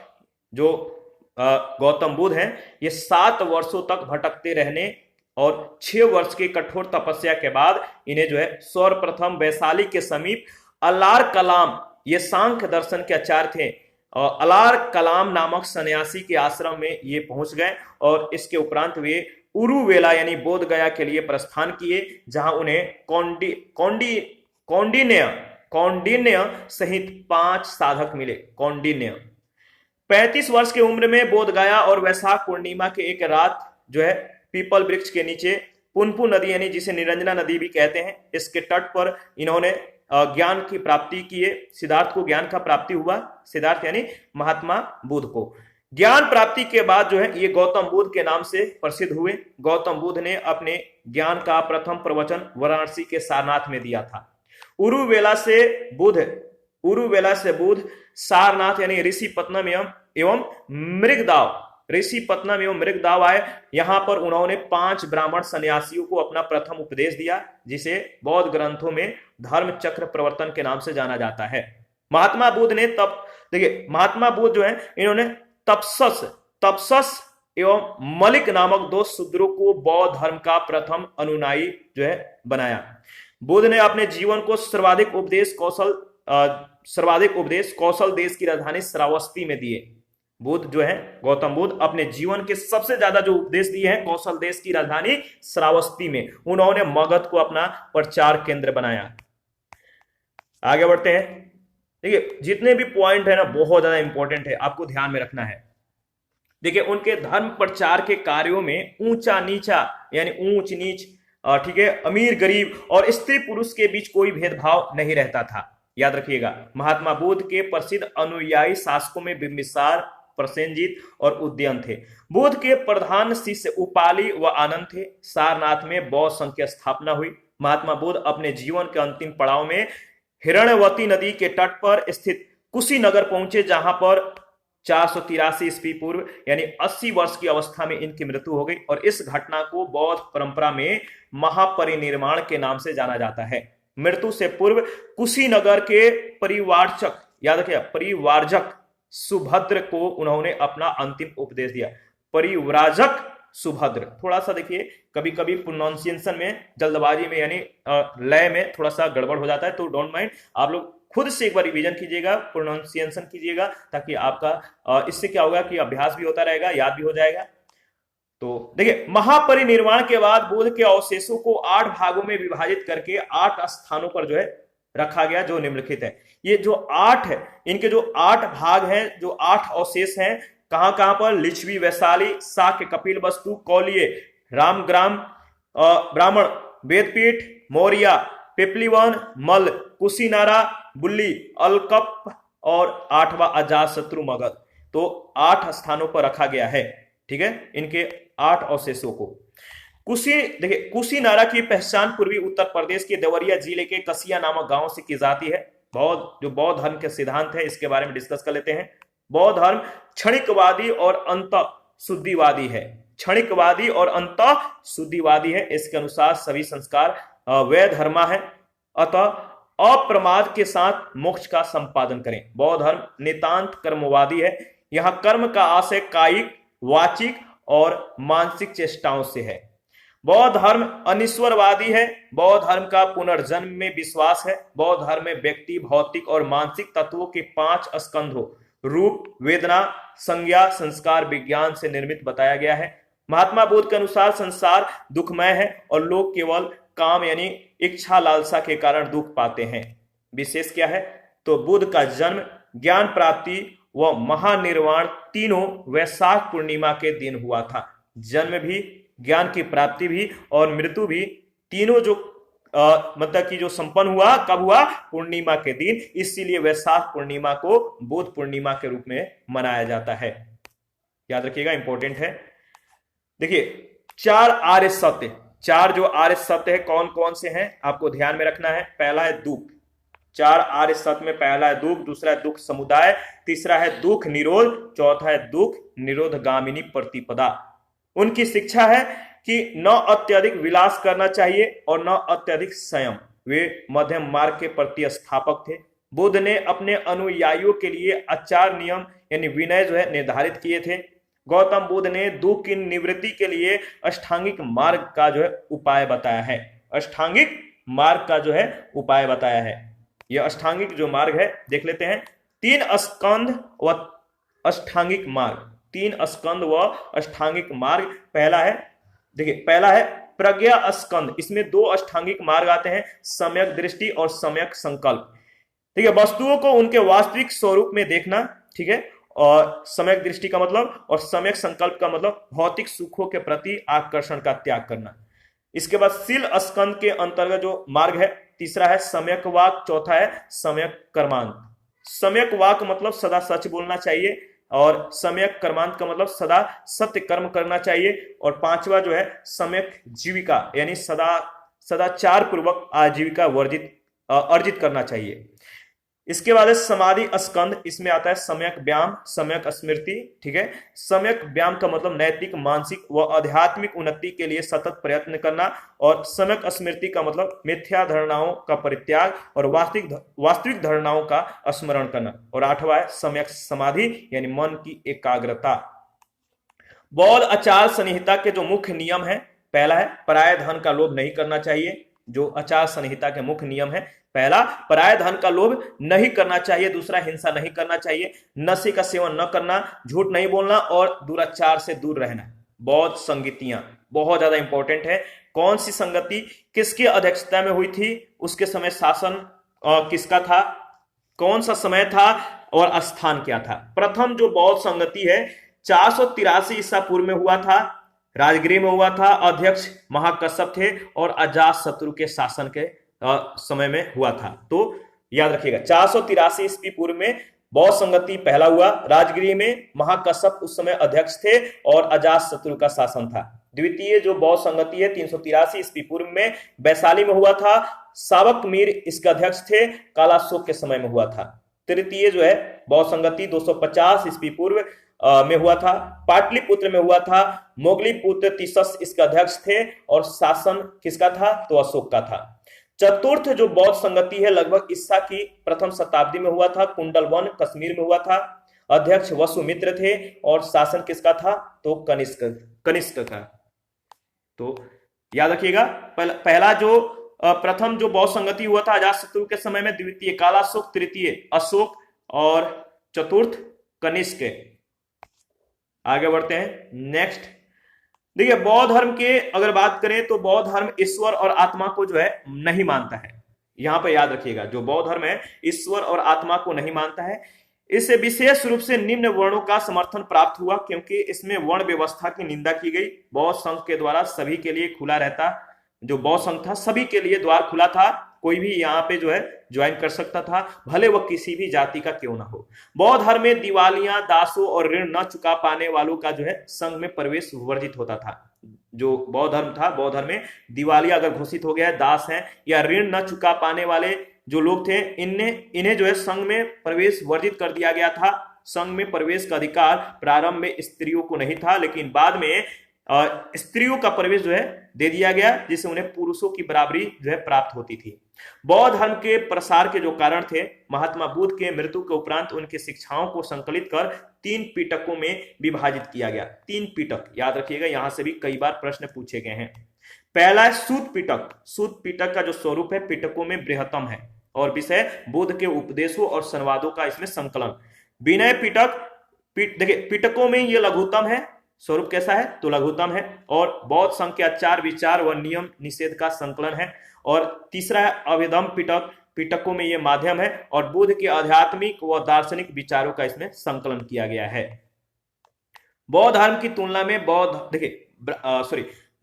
जो गौतम बुद्ध हैं, ये 7 वर्षों तक भटकते रहने और 6 वर्ष की कठोर तपस्या के बाद इन्हें जो है सर्वप्रथम वैशाली के समीप अलार कलाम, ये सांख्य दर्शन के आचार्य थे, अलार कलाम नामक सन्यासी के आश्रम में ये पहुंच गए। और इसके उपरांत वे उरुवेला यानी बोध गया के लिए प्रस्थान किए, जहां उन्हें कौंडिन्य सहित 5 साधक मिले। कौंडिन्य 35 वर्ष की उम्र में बोध गया और वैशाख पूर्णिमा के एक रात जो है पीपल वृक्ष के नीचे पुनपु नदी यानी जिसे निरंजना नदी भी कहते हैं, इसके तट पर इन्होंने ज्ञान की प्राप्ति किए। सिद्धार्थ को ज्ञान का प्राप्ति हुआ। सिद्धार्थ यानी महात्मा बुद्ध को ज्ञान प्राप्ति के बाद जो है ये गौतम बुद्ध के नाम से प्रसिद्ध हुए। गौतम बुद्ध ने अपने ज्ञान का प्रथम प्रवचन वाराणसी के सारनाथ में दिया था। उरुवेला से बुद्ध सारनाथ यानी ऋषिपत्नम एवं मृगदाव आए। यहां पर उन्होंने 5 ब्राह्मण सन्यासियों को अपना प्रथम उपदेश दिया, जिसे बौद्ध ग्रंथों में धर्म चक्र प्रवर्तन के नाम से जाना जाता है। महात्मा बुद्ध ने महात्मा बुद्ध जो है इन्होंने तपस्स एवं मलिक नामक 2 शूद्रों को बौद्ध धर्म का प्रथम अनुयायी जो है बनाया। बुद्ध ने अपने जीवन को सर्वाधिक उपदेश कौशल देश की राजधानी श्रावस्ती में दिए। बुद्ध जो है गौतम बुद्ध अपने जीवन के सबसे ज्यादा जो उपदेश दिए हैं कौशल देश की राजधानी श्रावस्ती में। उन्होंने मगध को अपना प्रचार केंद्र बनाया। आगे बढ़ते हैं। देखिए जितने भी पॉइंट है ना बहुत ज्यादा इंपॉर्टेंट है, आपको ध्यान में रखना है। देखिए उनके धर्म प्रचार के कार्यों में ऊंचा नीचा यानी ऊंच नीच, ठीक है, अमीर गरीब और स्त्री पुरुष के बीच कोई भेदभाव नहीं रहता था। याद रखिएगा। महात्मा बुद्ध के प्रसिद्ध अनुयायी शासकों में बिंबिसार, प्रसेनजीत और उदयन थे। बुद्ध के प्रधान शिष्य उपाली व आनंद थे। सारनाथ में बौद्ध संघ की स्थापना हुई। महात्मा बुद्ध अपने जीवन के अंतिम पड़ाव में हिरण्यवती नदी के तट पर स्थित कुशीनगर पहुंचे, जहां पर 483 ईस्वी पूर्व यानी 80 वर्ष की अवस्था में इनकी मृत्यु हो गई। और इस घटना को बौद्ध परंपरा में महापरिनिर्वाण के नाम से जाना जाता है। मृत्यु से पूर्व कुशीनगर के परिवारजक, याद रखिए, परिवारजक सुभद्र को उन्होंने अपना अंतिम उपदेश दिया। परिव्राजक सुभद्र, थोड़ा सा देखिए कभी कभी प्रोनाउंसिएशन में जल्दबाजी में यानी लय में थोड़ा सा गड़बड़ हो जाता है, तो डोंट माइंड, आप लोग खुद से एक बार रिवीजन कीजिएगा, प्रोनाउंसिएशन कीजिएगा, ताकि आपका इससे क्या होगा कि अभ्यास भी होता रहेगा, याद भी हो जाएगा। तो देखिए महापरिनिर्वाण के बाद बुद्ध के अवशेषों को 8 भागों में विभाजित करके 8 स्थानों पर जो है रखा गया, जो निम्नलिखित है। ये जो 8 है, इनके जो 8 भाग हैं, जो 8 अवशेष हैं, कहां कहां पर? लिच्छवी, वैशाली, शाक्य, कपिलवस्तु, कौलिय, रामग्राम, ब्राह्मण, वेदपीठ, मौर्या, पिपलीवन, मल, कुशीनारा, बुल्ली, अलकप और 8वां अजातशत्रु मगध। तो 8 स्थानों पर रखा गया है, ठीक है, इनके 8 अवशेषों को। देखिए कुशीनारा की पहचान पूर्वी उत्तर प्रदेश के देवरिया जिले के कसिया नामक गांव से की जाती है। जो बौद्ध धर्म के सिद्धांत है, इसके बारे में डिस्कस कर लेते हैं। बौद्ध धर्म क्षणिकवादी और अंतःशुद्धिवादी है। क्षणिकवादी और अंतःशुद्धिवादी है। इसके अनुसार सभी संस्कार वैधर्मा है, अतः अप्रमाद के साथ मोक्ष का संपादन करें। बौद्ध धर्म नितांत कर्मवादी है। यहां कर्म का आशय कायिक, वाचिक और मानसिक चेष्टाओं से है। बौद्ध धर्म अनिश्वरवादी है। बौद्ध धर्म का पुनर्जन्म में विश्वास है। बौद्ध धर्म में व्यक्ति भौतिक और मानसिक तत्वों के 5 स्कंधों रूप, वेदना, संज्ञा, संस्कार, विज्ञान से निर्मित बताया गया है। महात्मा बुद्ध के अनुसार संसार दुखमय है और लोग केवल काम यानी इच्छा लालसा के कारण दुख पाते हैं। विशेष क्या है? तो बुद्ध का जन्म, ज्ञान प्राप्ति व महानिर्वाण तीनों वैशाख पूर्णिमा के दिन हुआ था। जन्म भी, ज्ञान की प्राप्ति भी और मृत्यु भी तीनों जो मतलब कि जो संपन्न हुआ कब हुआ? पूर्णिमा के दिन। इसीलिए वैशाख पूर्णिमा को बुद्ध पूर्णिमा के रूप में मनाया जाता है। याद रखिएगा, इंपॉर्टेंट है। देखिए 4 आर्य सत्य, 4 जो आर्य सत्य है कौन कौन से हैं आपको ध्यान में रखना है। पहला है दुख, 4 आर्य सत्य में पहला है दुख, दूसरा है दुख समुदाय, तीसरा है दुख निरोध, चौथा है दुख निरोधगामिनी प्रतिपदा। उनकी शिक्षा है कि न अत्यधिक विलास करना चाहिए और न अत्यधिक संयम। वे मध्यम मार्ग के प्रतिस्थापक थे। बुद्ध ने अपने अनुयायियों के लिए आचार नियम यानी विनय जो है निर्धारित किए थे। गौतम बुद्ध ने दुख की निवृत्ति के लिए अष्टांगिक मार्ग का जो है उपाय बताया है। अष्टांगिक मार्ग का जो है उपाय बताया है। यह अष्टांगिक जो मार्ग है देख लेते हैं। 3 स्कंध व अष्टांगिक मार्ग, 3 स्कंध व अष्टांगिक मार्ग। पहला है, देखिए पहला है प्रज्ञा स्कंध। इसमें 2 अष्टांगिक मार्ग आते हैं, सम्यक दृष्टि और सम्यक संकल्प। ठीक है, वस्तुओं को उनके वास्तविक स्वरूप में देखना। ठीक है, और सम्यक दृष्टि का मतलब और सम्यक संकल्प का मतलब भौतिक सुखों के प्रति आकर्षण का त्याग करना। इसके बाद शील स्कंध के अंतर्गत जो मार्ग है, तीसरा है सम्यक वाक, चौथा है सम्यक कर्मांत। सम्यक वाक मतलब सदा सच बोलना चाहिए और सम्यक कर्मांत का मतलब सदा सत्य कर्म करना चाहिए। और पांचवा जो है सम्यक जीविका यानी सदाचार पूर्वक आजीविका अर्जित करना चाहिए। इसके बाद है समाधि स्कंध। इसमें आता है सम्यक व्यायाम, सम्यक स्मृति। ठीक है, सम्यक व्यायाम का मतलब नैतिक, मानसिक व आध्यात्मिक उन्नति के लिए सतत प्रयत्न करना। और सम्यक स्मृति का मतलब मिथ्या धारणाओं का परित्याग और वास्तविक धारणाओं का स्मरण करना। और 8वां है सम्यक समाधि यानी मन की एकाग्रता। बौद्ध आचार संहिता के जो मुख्य नियम है, पहला है पराय धन का लोभ नहीं करना चाहिए। जो आचार संहिता के मुख्य नियम है, पहला पराय धन का लोभ नहीं करना चाहिए, दूसरा हिंसा नहीं करना चाहिए, नशे का सेवन न करना, झूठ नहीं बोलना और दुराचार से दूर रहना। बौद्ध संगतियां बहुत ज्यादा इंपॉर्टेंट है। कौन सी संगति किसकी अध्यक्षता में हुई थी, उसके समय शासन किसका था, कौन सा समय था और स्थान क्या था। प्रथम जो बौद्ध संगति है 483 ईसा पूर्व में हुआ था, राजगृह में हुआ था। अध्यक्ष महाकश्यप थे और अजातशत्रु के शासन के समय में हुआ था। तो याद रखिएगा 483 ईस्वी पूर्व में बौद्ध संगति पहला हुआ, राजगृह में महाकश्यप उस समय अध्यक्ष थे और अजातशत्रु का शासन था। द्वितीय जो बौद्ध संगति है 383 ईस्वी पूर्व में वैशाली में हुआ था, सावक मीर इसके अध्यक्ष थे, कालाशोक के समय में हुआ था। तृतीय जो है बौद्ध संगति 250 ईस्वी पूर्व में हुआ था, पाटलिपुत्र में हुआ था, मोगलीपुत्र तीसस इसके अध्यक्ष थे और शासन किसका था, तो अशोक का था। चतुर्थ जो बौद्ध संगति है लगभग ईसा की प्रथम शताब्दी में हुआ था, कुंडलवन कश्मीर में हुआ था, अध्यक्ष वसुमित्र थे और शासन किसका था, तो कनिष्क का। तो याद रखिएगा पहला जो प्रथम जो बौद्ध संगति हुआ था अजातशत्रु के समय में, द्वितीय कालाशोक, तृतीय अशोक और चतुर्थ कनिष्क। आगे बढ़ते हैं नेक्स्ट। देखिए बौद्ध धर्म के अगर बात करें तो बौद्ध धर्म ईश्वर और आत्मा को जो है नहीं मानता है। यहां पर याद रखिएगा जो बौद्ध धर्म है ईश्वर और आत्मा को नहीं मानता है। इससे विशेष रूप से निम्न वर्णों का समर्थन प्राप्त हुआ क्योंकि इसमें वर्ण व्यवस्था की निंदा की गई। बौद्ध संघ के द्वारा सभी के लिए खुला रहता, जो बौद्ध संघ था सभी के लिए द्वार खुला था, कोई भी यहाँ पे जो है ज्वाइन कर सकता था, भले वह किसी भी जाति का क्यों ना हो। बौद्ध धर्म में दिवालियां, दासों और ऋण न चुका पाने वालों का जो है संघ में प्रवेश वर्जित होता था। जो बौद्ध धर्म था, बौद्ध धर्म में दिवालिया अगर घोषित हो गया, दास हैं या ऋण न चुका पाने वाले जो लोग थे, इन्हें जो है संघ में प्रवेश वर्जित कर दिया गया था। संघ में प्रवेश का अधिकार प्रारंभ में स्त्रियों को नहीं था, लेकिन बाद में स्त्रियों का प्रवेश जो है दे दिया गया, जिससे उन्हें पुरुषों की बराबरी जो है प्राप्त होती थी। बौद्ध धर्म के प्रसार के जो कारण थे, महात्मा बुद्ध के मृत्यु के उपरांत उनकी शिक्षाओं को संकलित कर 3 पिटकों में विभाजित किया गया। 3 पिटक याद रखिएगा, यहां से भी कई बार प्रश्न पूछे गए हैं। पहला है सूत पिटक। सूत पिटक का जो स्वरूप है पिटकों में बृहत्तम है और विषय बुद्ध के उपदेशों और संवादों का इसमें संकलन। विनय पिटक, देखिए पिटकों में ये लघुतम है, स्वरूप कैसा है तो लघुतम है, और बौद्ध संघ के आचार विचार व नियम निषेध का संकलन है। और तीसरा है अभिधम पिटक, पिटकों में ये माध्यम है और बुद्ध के आध्यात्मिक व दार्शनिक विचारों का इसमें संकलन किया गया है। बौद्ध धर्म की तुलना में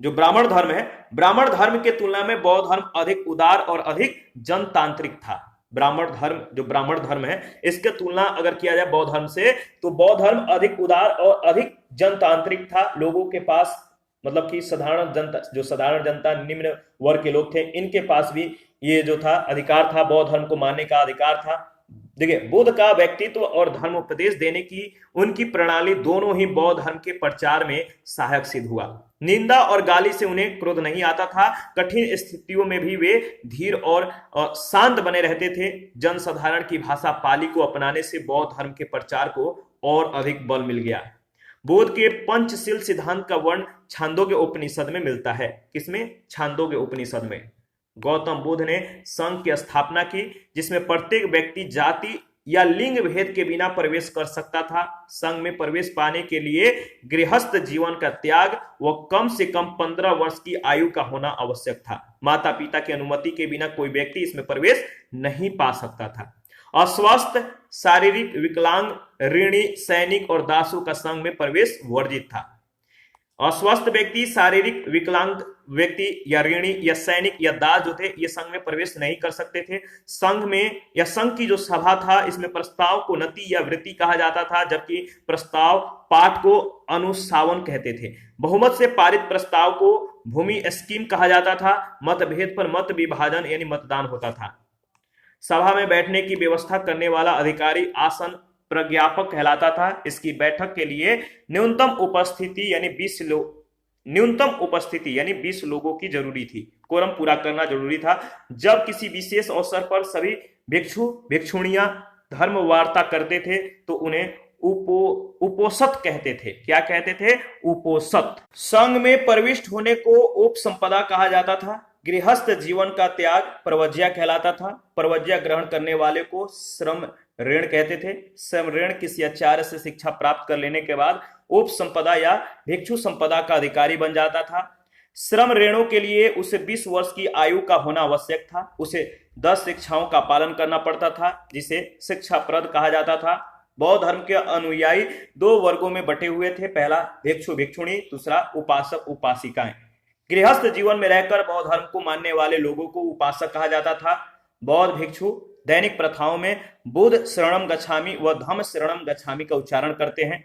जो ब्राह्मण धर्म है, ब्राह्मण धर्म के तुलना में बौद्ध धर्म अधिक उदार और अधिक जनतांत्रिक था। ब्राह्मण धर्म है इसके तुलना अगर किया जाए बौद्ध धर्म से, तो बौद्ध धर्म अधिक उदार और अधिक जनतांत्रिक था। लोगों के पास मतलब कि साधारण जनता निम्न वर्ग के लोग थे, इनके पास भी ये जो था अधिकार था, बौद्ध धर्म को मानने का अधिकार था। देखिए बुद्ध का व्यक्तित्व और धर्मोपदेश देने की उनकी प्रणाली दोनों ही बौद्ध धर्म के प्रचार में सहायक सिद्ध हुआ। निंदा और गाली से उन्हें क्रोध नहीं आता था। कठिन स्थितियों में भी वे धीर और शांत बने रहते थे। जनसाधारण की भाषा पाली को अपनाने से बौद्ध धर्म के प्रचार को और अधिक बल मिल गया। बुद्ध के पंचशील सिद्धांत का वर्ण छांदोग्य उपनिषद में मिलता है। किसमें? छांदोग्य उपनिषद में। गौतम बुद्ध ने संघ की स्थापना की जिसमें प्रत्येक व्यक्ति जाति या लिंग भेद के बिना प्रवेश कर सकता था। संघ में प्रवेश पाने के लिए गृहस्थ जीवन का त्याग व कम से कम 15 वर्ष की आयु का होना आवश्यक था। माता पिता की अनुमति के बिना कोई व्यक्ति इसमें प्रवेश नहीं पा सकता था। अस्वस्थ, शारीरिक विकलांग, ऋणी, सैनिक और दासों का संघ में प्रवेश वर्जित था। अस्वस्थ व्यक्ति, शारीरिक विकलांग व्यक्ति या ऋणी या सैनिक या दास जो थे ये संघ में प्रवेश नहीं कर सकते थे। संघ में या संघ की जो सभा था इसमें प्रस्ताव को नति या वृत्ति कहा जाता था, जबकि प्रस्ताव पाठ को अनुशासन कहते थे। बहुमत से पारित प्रस्ताव को भूमि स्कीम कहा जाता था। मतभेद पर मत विभाजन यानी मतदान होता था। सभा में बैठने की व्यवस्था करने वाला अधिकारी आसन प्रज्ञापक कहलाता था। इसकी बैठक के लिए न्यूनतम उपस्थिति यानी 20 लोगों की जरूरी थी। कोरम पूरा करना जरूरी था। जब किसी विशेष अवसर पर सभी भिक्षु भिक्षुणियां धर्म वार्ता करते थे तो उन्हें उपोसत कहते थे। क्या कहते थे? उपोसत। संघ में प्रविष्ट होने को उपसंपदा कहा जाता था। गृहस्थ जीवन का त्याग प्रवज्या कहलाता था। प्रवज्या ग्रहण करने वाले को श्रम ऋण कहते थे। श्रम ऋण किसी आचार्य से शिक्षा प्राप्त कर लेने के बाद उपसंपदा या भिक्षु संपदा का अधिकारी बन जाता था। श्रम ऋणों के लिए उसे 20 वर्ष की आयु का होना आवश्यक था। उसे 10 शिक्षाओं का पालन करना पड़ता था जिसे शिक्षाप्रद कहा जाता था। बौद्ध धर्म के अनुयायी 2 वर्गों में बटे हुए थे। पहला भिक्षु भिक्षुणी, दूसरा उपासक उपासिकाएं। गृहस्थ जीवन में रहकर बौद्ध धर्म को मानने वाले लोगों को उपासक कहा जाता था। बौद्ध भिक्षु दैनिक प्रथाओं में बुद्ध शरणम गच्छामि व धम्म शरणम गच्छामि का उच्चारण करते हैं।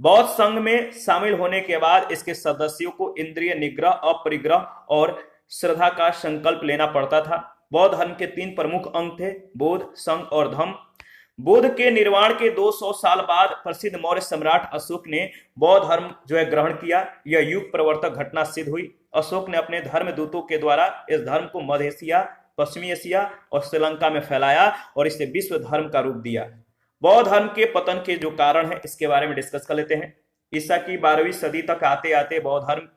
बौद्ध संघ में शामिल होने के बाद इसके सदस्यों को इंद्रिय निग्रह, अपरिग्रह और श्रद्धा का संकल्प लेना पड़ता था। बौद्ध धर्म के 3 प्रमुख अंग थे, बोध, संघ और धम्म। बुद्ध के निर्वाण के 200 साल बाद प्रसिद्ध मौर्य सम्राट अशोक ने बौद्ध धर्म ग्रहण किया। यह युग प्रवर्तक घटना सिद्ध हुई। अशोक ने अपने धर्म दूतों के द्वारा इस धर्म को मध्य एशिया, पश्चिमी एशिया और श्रीलंका में फैलाया और इसे विश्व धर्म का रूप दिया। बौद्ध धर्म के पतन के जो कारण है इसके बारे में डिस्कस कर लेते हैं। ईसा की 12वीं सदी तक आते आते बौद्ध धर्म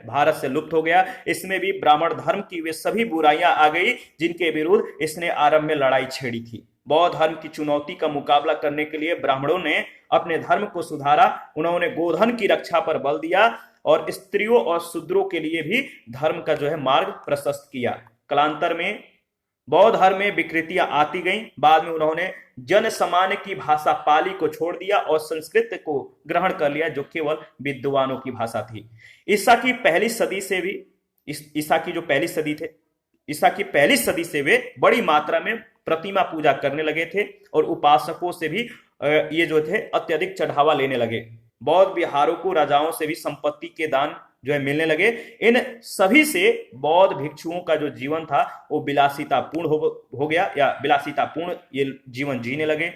भारत से लुप्त हो गया। इसमें भी ब्राह्मण धर्म की वे सभी बुराइयां आ गई जिनके विरुद्ध इसने आरंभ में लड़ाई छेड़ी थी। बौद्ध धर्म की चुनौती का मुकाबला करने के लिए ब्राह्मणों ने अपने धर्म को सुधारा। उन्होंने गोधन की रक्षा पर बल दिया और स्त्रियों और शूद्रों के लिए भी धर्म का मार्ग प्रशस्त किया। कालांतर में बौद्ध धर्म में विकृतियां आती गईं। बाद में उन्होंने जन सामान्य की भाषा पाली को छोड़ दिया और संस्कृत को ग्रहण कर लिया जो केवल विद्वानों की भाषा थी। ईसा की पहली सदी से वे बड़ी मात्रा में प्रतिमा पूजा करने लगे थे और उपासकों से भी ये अत्यधिक चढ़ावा लेने लगे। बौद्ध विहारों को राजाओं से भी संपत्ति के दान मिलने लगे। इन सभी से बौद्ध भिक्षुओं का जो जीवन था वो विलासितापूर्ण हो गया या विलासितापूर्ण ये जीवन जीने लगे।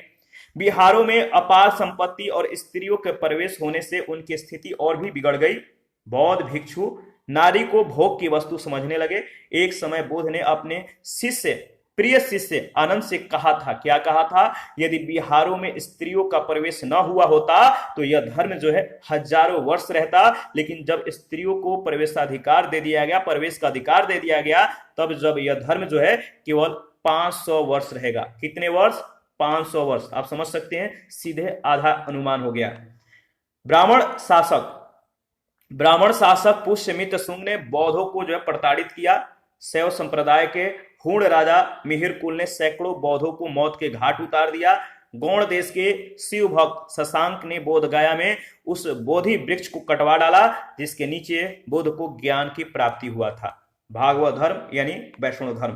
बिहारों में अपार संपत्ति और स्त्रियों के प्रवेश होने से उनकी स्थिति और भी बिगड़ गई। बौद्ध भिक्षु नारी को भोग की वस्तु समझने लगे। एक समय बुद्ध ने अपने शिष्य प्रिय शिष्य आनंद से कहा था, क्या कहा था? यदि बिहारों में स्त्रियों का प्रवेश न हुआ होता तो यह धर्म जो है हजारों वर्ष रहता, लेकिन जब स्त्रियों को प्रवेशाधिकार दे दिया गया, प्रवेश का अधिकार दे दिया गया, तब जब यह धर्म जो है केवल 500 वर्ष रहेगा। कितने वर्ष? 500 वर्ष। आप समझ सकते हैं, सीधे आधा अनुमान हो गया। ब्राह्मण शासक पुष्यमित्र शुंग ने बौद्धों को जो है प्रताड़ित किया। शैव संप्रदाय के हूण राजा मिहिर कुल ने सैकड़ों बौद्धों को मौत के घाट उतार दिया। गौड़ देश के शिव भक्त शशांक ने बोध गया में उस बोधि वृक्ष को कटवा डाला जिसके नीचे बुद्ध को ज्ञान की प्राप्ति हुआ था। भागवत धर्म यानी वैष्णव धर्म।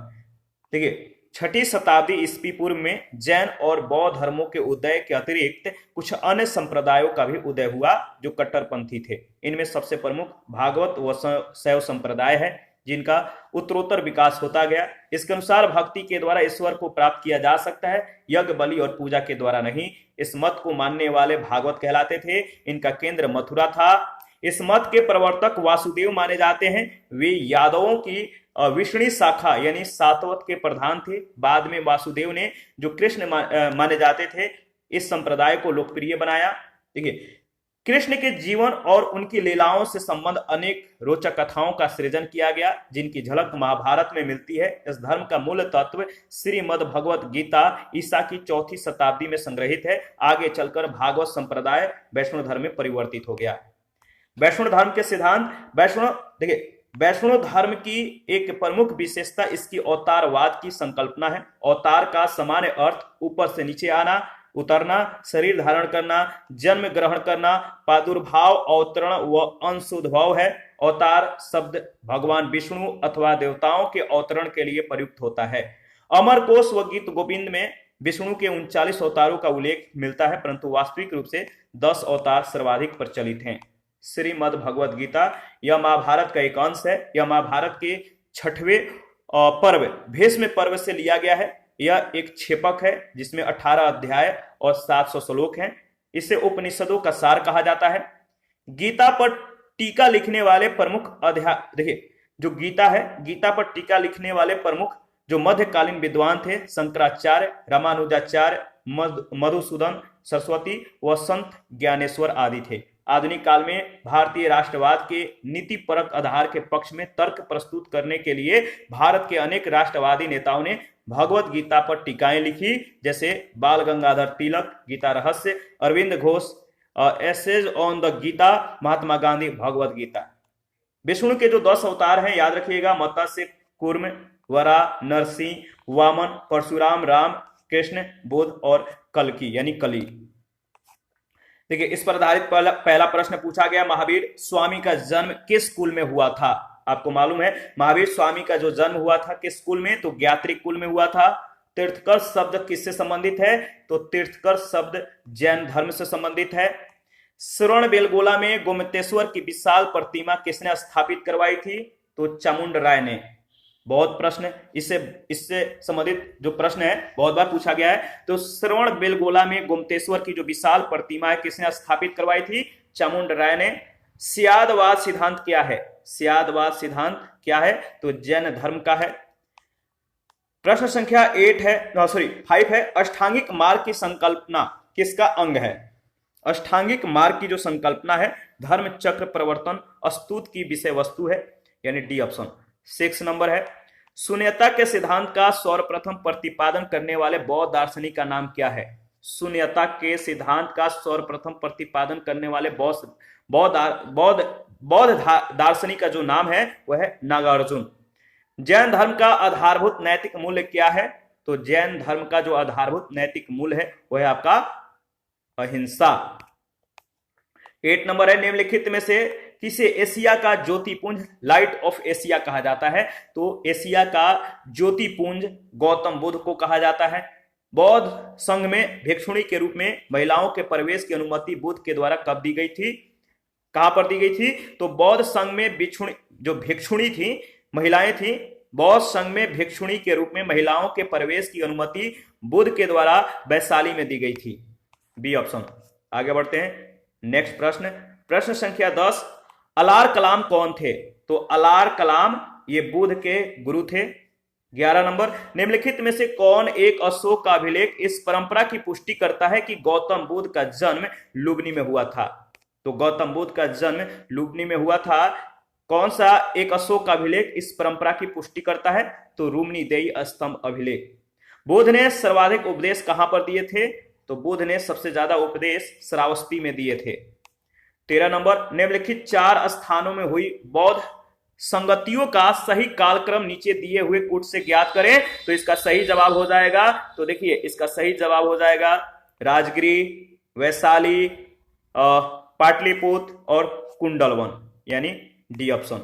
देखिए, 6ठी शताब्दी ईस्वी पूर्व में जैन और बौद्ध धर्मों के उदय के अतिरिक्त कुछ अन्य संप्रदायों का भी उदय हुआ जो कट्टरपंथी थे। इनमें सबसे प्रमुख भागवत व शैव संप्रदाय है, जिनका उत्तरोत्तर विकास होता गया। इसके अनुसार भक्ति के द्वारा ईश्वर को प्राप्त किया जा सकता है, यज्ञ बलि और पूजा के द्वारा नहीं। इस मत को मानने वाले भागवत कहलाते थे। इनका केंद्र मथुरा था। इस मत के प्रवर्तक वासुदेव माने जाते हैं। वे यादवों की विष्णु शाखा यानी सातवत के प्रधान थे। बाद में वासुदेव ने, जो कृष्ण माने जाते थे, इस संप्रदाय को लोकप्रिय बनाया। देखिए, कृष्ण के जीवन और उनकी लीलाओं से संबंध अनेक रोचक कथाओं का सृजन किया गया, जिनकी झलक महाभारत में मिलती है। इस धर्म का मूल तत्व श्रीमद् भगवत गीता ईसा की 4ठी शताब्दी में संग्रहित है। आगे चलकर भागवत संप्रदाय वैष्णव धर्म में परिवर्तित हो गया। वैष्णव धर्म के सिद्धांत। वैष्णव धर्म की एक प्रमुख विशेषता इसकी अवतारवाद की संकल्पना है। अवतार का सामान्य अर्थ ऊपर से नीचे आना, उतरना, शरीर धारण करना, जन्म ग्रहण करना, प्रादुर्भाव, अवतरण व अंशोद्भव है। अवतार शब्द भगवान विष्णु अथवा देवताओं के अवतरण के लिए प्रयुक्त होता है। अमर कोश व गीत गोविंद में विष्णु के 39 अवतारों का उल्लेख मिलता है, परंतु वास्तविक रूप से 10 अवतार सर्वाधिक प्रचलित हैं। श्रीमद् भगवत गीता यह महाभारत का एक अंश है। यह महाभारत के 6वें पर्व भीष्म पर्व से लिया गया है। यह एक क्षेपक है जिसमें 18 अध्याय और 700 श्लोक हैं। इसे उपनिषदों का सार कहा जाता है। गीता पर टीका लिखने वाले प्रमुख अध्याय, देखिए, जो गीता है, गीता पर टीका लिखने वाले प्रमुख जो मध्यकालीन विद्वान थे, शंकराचार्य, रामानुजाचार्य, मधुसूदन सरस्वती व संत ज्ञानेश्वर आदि थे। आधुनिक काल में भारतीय राष्ट्रवाद के नीतिपरक आधार के पक्ष में तर्क प्रस्तुत करने के लिए भारत के अनेक राष्ट्रवादी नेताओं ने भगवत गीता पर टीकाएं लिखी, जैसे बाल Gangadhar Tilak Gita Rahasya, Aurobindo Ghosh essays on the Gita, Mahatma Gandhi Bhagavad Gita. Vishnu के जो 10 अवतार हैं याद रखिएगा, मत्स्य, कूर्म, वरा, नरसिंह, वामन, परशुराम, राम, कृष्ण, बुद्ध और कल्कि यानी कली। देखिए, इस पर आधारित पहला प्रश्न पूछा गया, महावीर स्वामी का जन्म किस कुल में हुआ था? आपको मालूम है महावीर स्वामी का जो जन्म हुआ था किस कुल में? तो ज्ञात्री कुल में हुआ था। तीर्थकर शब्द किससे संबंधित है? तो तीर्थकर शब्द जैन धर्म से संबंधित है। श्रवण बेलगोला में गोमतेश्वर की विशाल प्रतिमा किसने स्थापित करवाई थी? तो चामुंड राय ने। बहुत प्रश्न इससे संबंधित जो प्रश्न है बहुत बार पूछा गया है। तो श्रवण बेलगोला में गोमतेश्वर की जो विशाल प्रतिमा है किसने स्थापित करवाई थी? चामुंड राय ने। स्यादवाद सिद्धांत क्या है? स्यादवाद सिद्धांत क्या है? तो जैन धर्म का है। प्रश्न संख्या 5 है, अष्टांगिक मार्ग की संकल्पना किसका अंग है? अष्टांगिक मार्ग की जो संकल्पना है धर्म चक्र प्रवर्तन अस्तुत की विषय वस्तु है, यानी डी ऑप्शन। 6 नंबर है, शून्यता के सिद्धांत का सर्वप्रथम प्रतिपादन करने वाले बौद्ध दार्शनिक का नाम क्या है? शून्यता के सिद्धांत का सर्वप्रथम प्रतिपादन करने वाले बौद्ध दार्शनिक का जो नाम है वह है नागार्जुन। जैन धर्म का आधारभूत नैतिक मूल्य क्या है? तो जैन धर्म का जो आधारभूत नैतिक मूल्य है वह है आपका अहिंसा। 8 नंबर है, निम्नलिखित में से किसे एशिया का ज्योतिपुंज लाइट ऑफ एशिया कहा जाता है? तो एशिया का ज्योतिपुंज गौतम बुद्ध को कहा जाता है। बौद्ध संघ में भिक्षुणी के रूप में महिलाओं के प्रवेश की अनुमति बुद्ध के द्वारा कब दी गई थी? कहां पर दी गई थी? तो बौद्ध संघ में भिक्षुणी थी, महिलाएं थी, बौद्ध संघ में भिक्षुणी के रूप में महिलाओं के प्रवेश की अनुमति बुद्ध के द्वारा वैशाली में दी गई थी। B option. आगे बढ़ते हैं नेक्स्ट प्रश्न। प्रश्न संख्या 10, अलार कलाम कौन थे? तो अलार कलाम ये बुद्ध के गुरु थे। 11 नंबर, निम्नलिखित में से कौन एक अशोक का अभिलेख इस परंपरा की पुष्टि करता है कि गौतम बुद्ध का जन्म लुबनी में हुआ था? तो गौतम बुद्ध का जन्म लुबनी में हुआ था। कौन सा एक अशोक का अभिलेख इस परंपरा की पुष्टि करता है? तो रूमनीदेई स्तंभ अभिलेख। बुद्ध ने सर्वाधिक उपदेश कहां पर दिए थे? तो बुद्ध ने सबसे ज्यादा उपदेश श्रावस्ती में दिए थे। 13 नंबर, निम्नलिखित 4 स्थानों में हुई बौद्ध संगतियों का सही कालक्रम नीचे दिए हुए कूट से ज्ञात करें। तो इसका सही जवाब हो जाएगा, तो देखिए इसका सही जवाब हो जाएगा राजगिरी, वैशाली, पाटलिपुत्र और कुंडलवन, यानी डी ऑप्शन।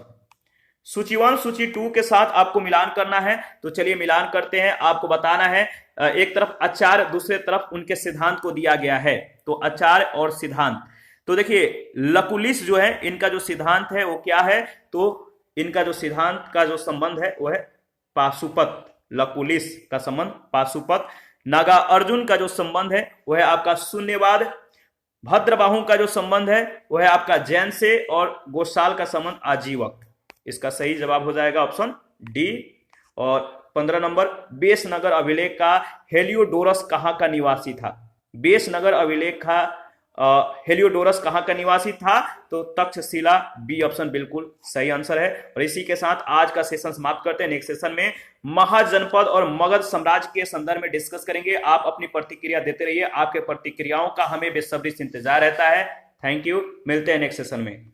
सूची 1 सूची 2 के साथ आपको मिलान करना है, तो चलिए मिलान करते हैं। आपको बताना है एक तरफ आचार्य, दूसरे तरफ उनके सिद्धांत को दिया गया है। तो आचार्य और सिद्धांत, तो देखिए लकुलिस जो है इनका जो सिद्धांत है वो क्या है? तो इनका जो सिद्धांत का जो संबंध है वो है पाशुपत। लकुलिस का संबंध पाशुपत। नागार्जुन का जो संबंध है वो है आपका शून्यवाद। भद्रबाहु का जो संबंध है वो है आपका जैन से, और गोसाल का संबंध आजीवक। इसका सही जवाब हो जाएगा ऑप्शन डी। और 15 नंबर, बेसनगर अभिलेख का हेलियोडोरस कहां का निवासी था? बेसनगर अभिलेख का हेलियोडोरस कहां का निवासी था? तो तक्षशिला, बी ऑप्शन बिल्कुल सही आंसर है। और इसी के साथ आज का सेशन समाप्त करते हैं। नेक्स्ट सेशन में महाजनपद और मगध साम्राज्य के संदर्भ में डिस्कस करेंगे। आप अपनी प्रतिक्रिया देते रहिए, आपके प्रतिक्रियाओं का हमें बेसब्री से इंतजार रहता है। थैंक यू, मिलते हैं नेक्स्ट सेशन में।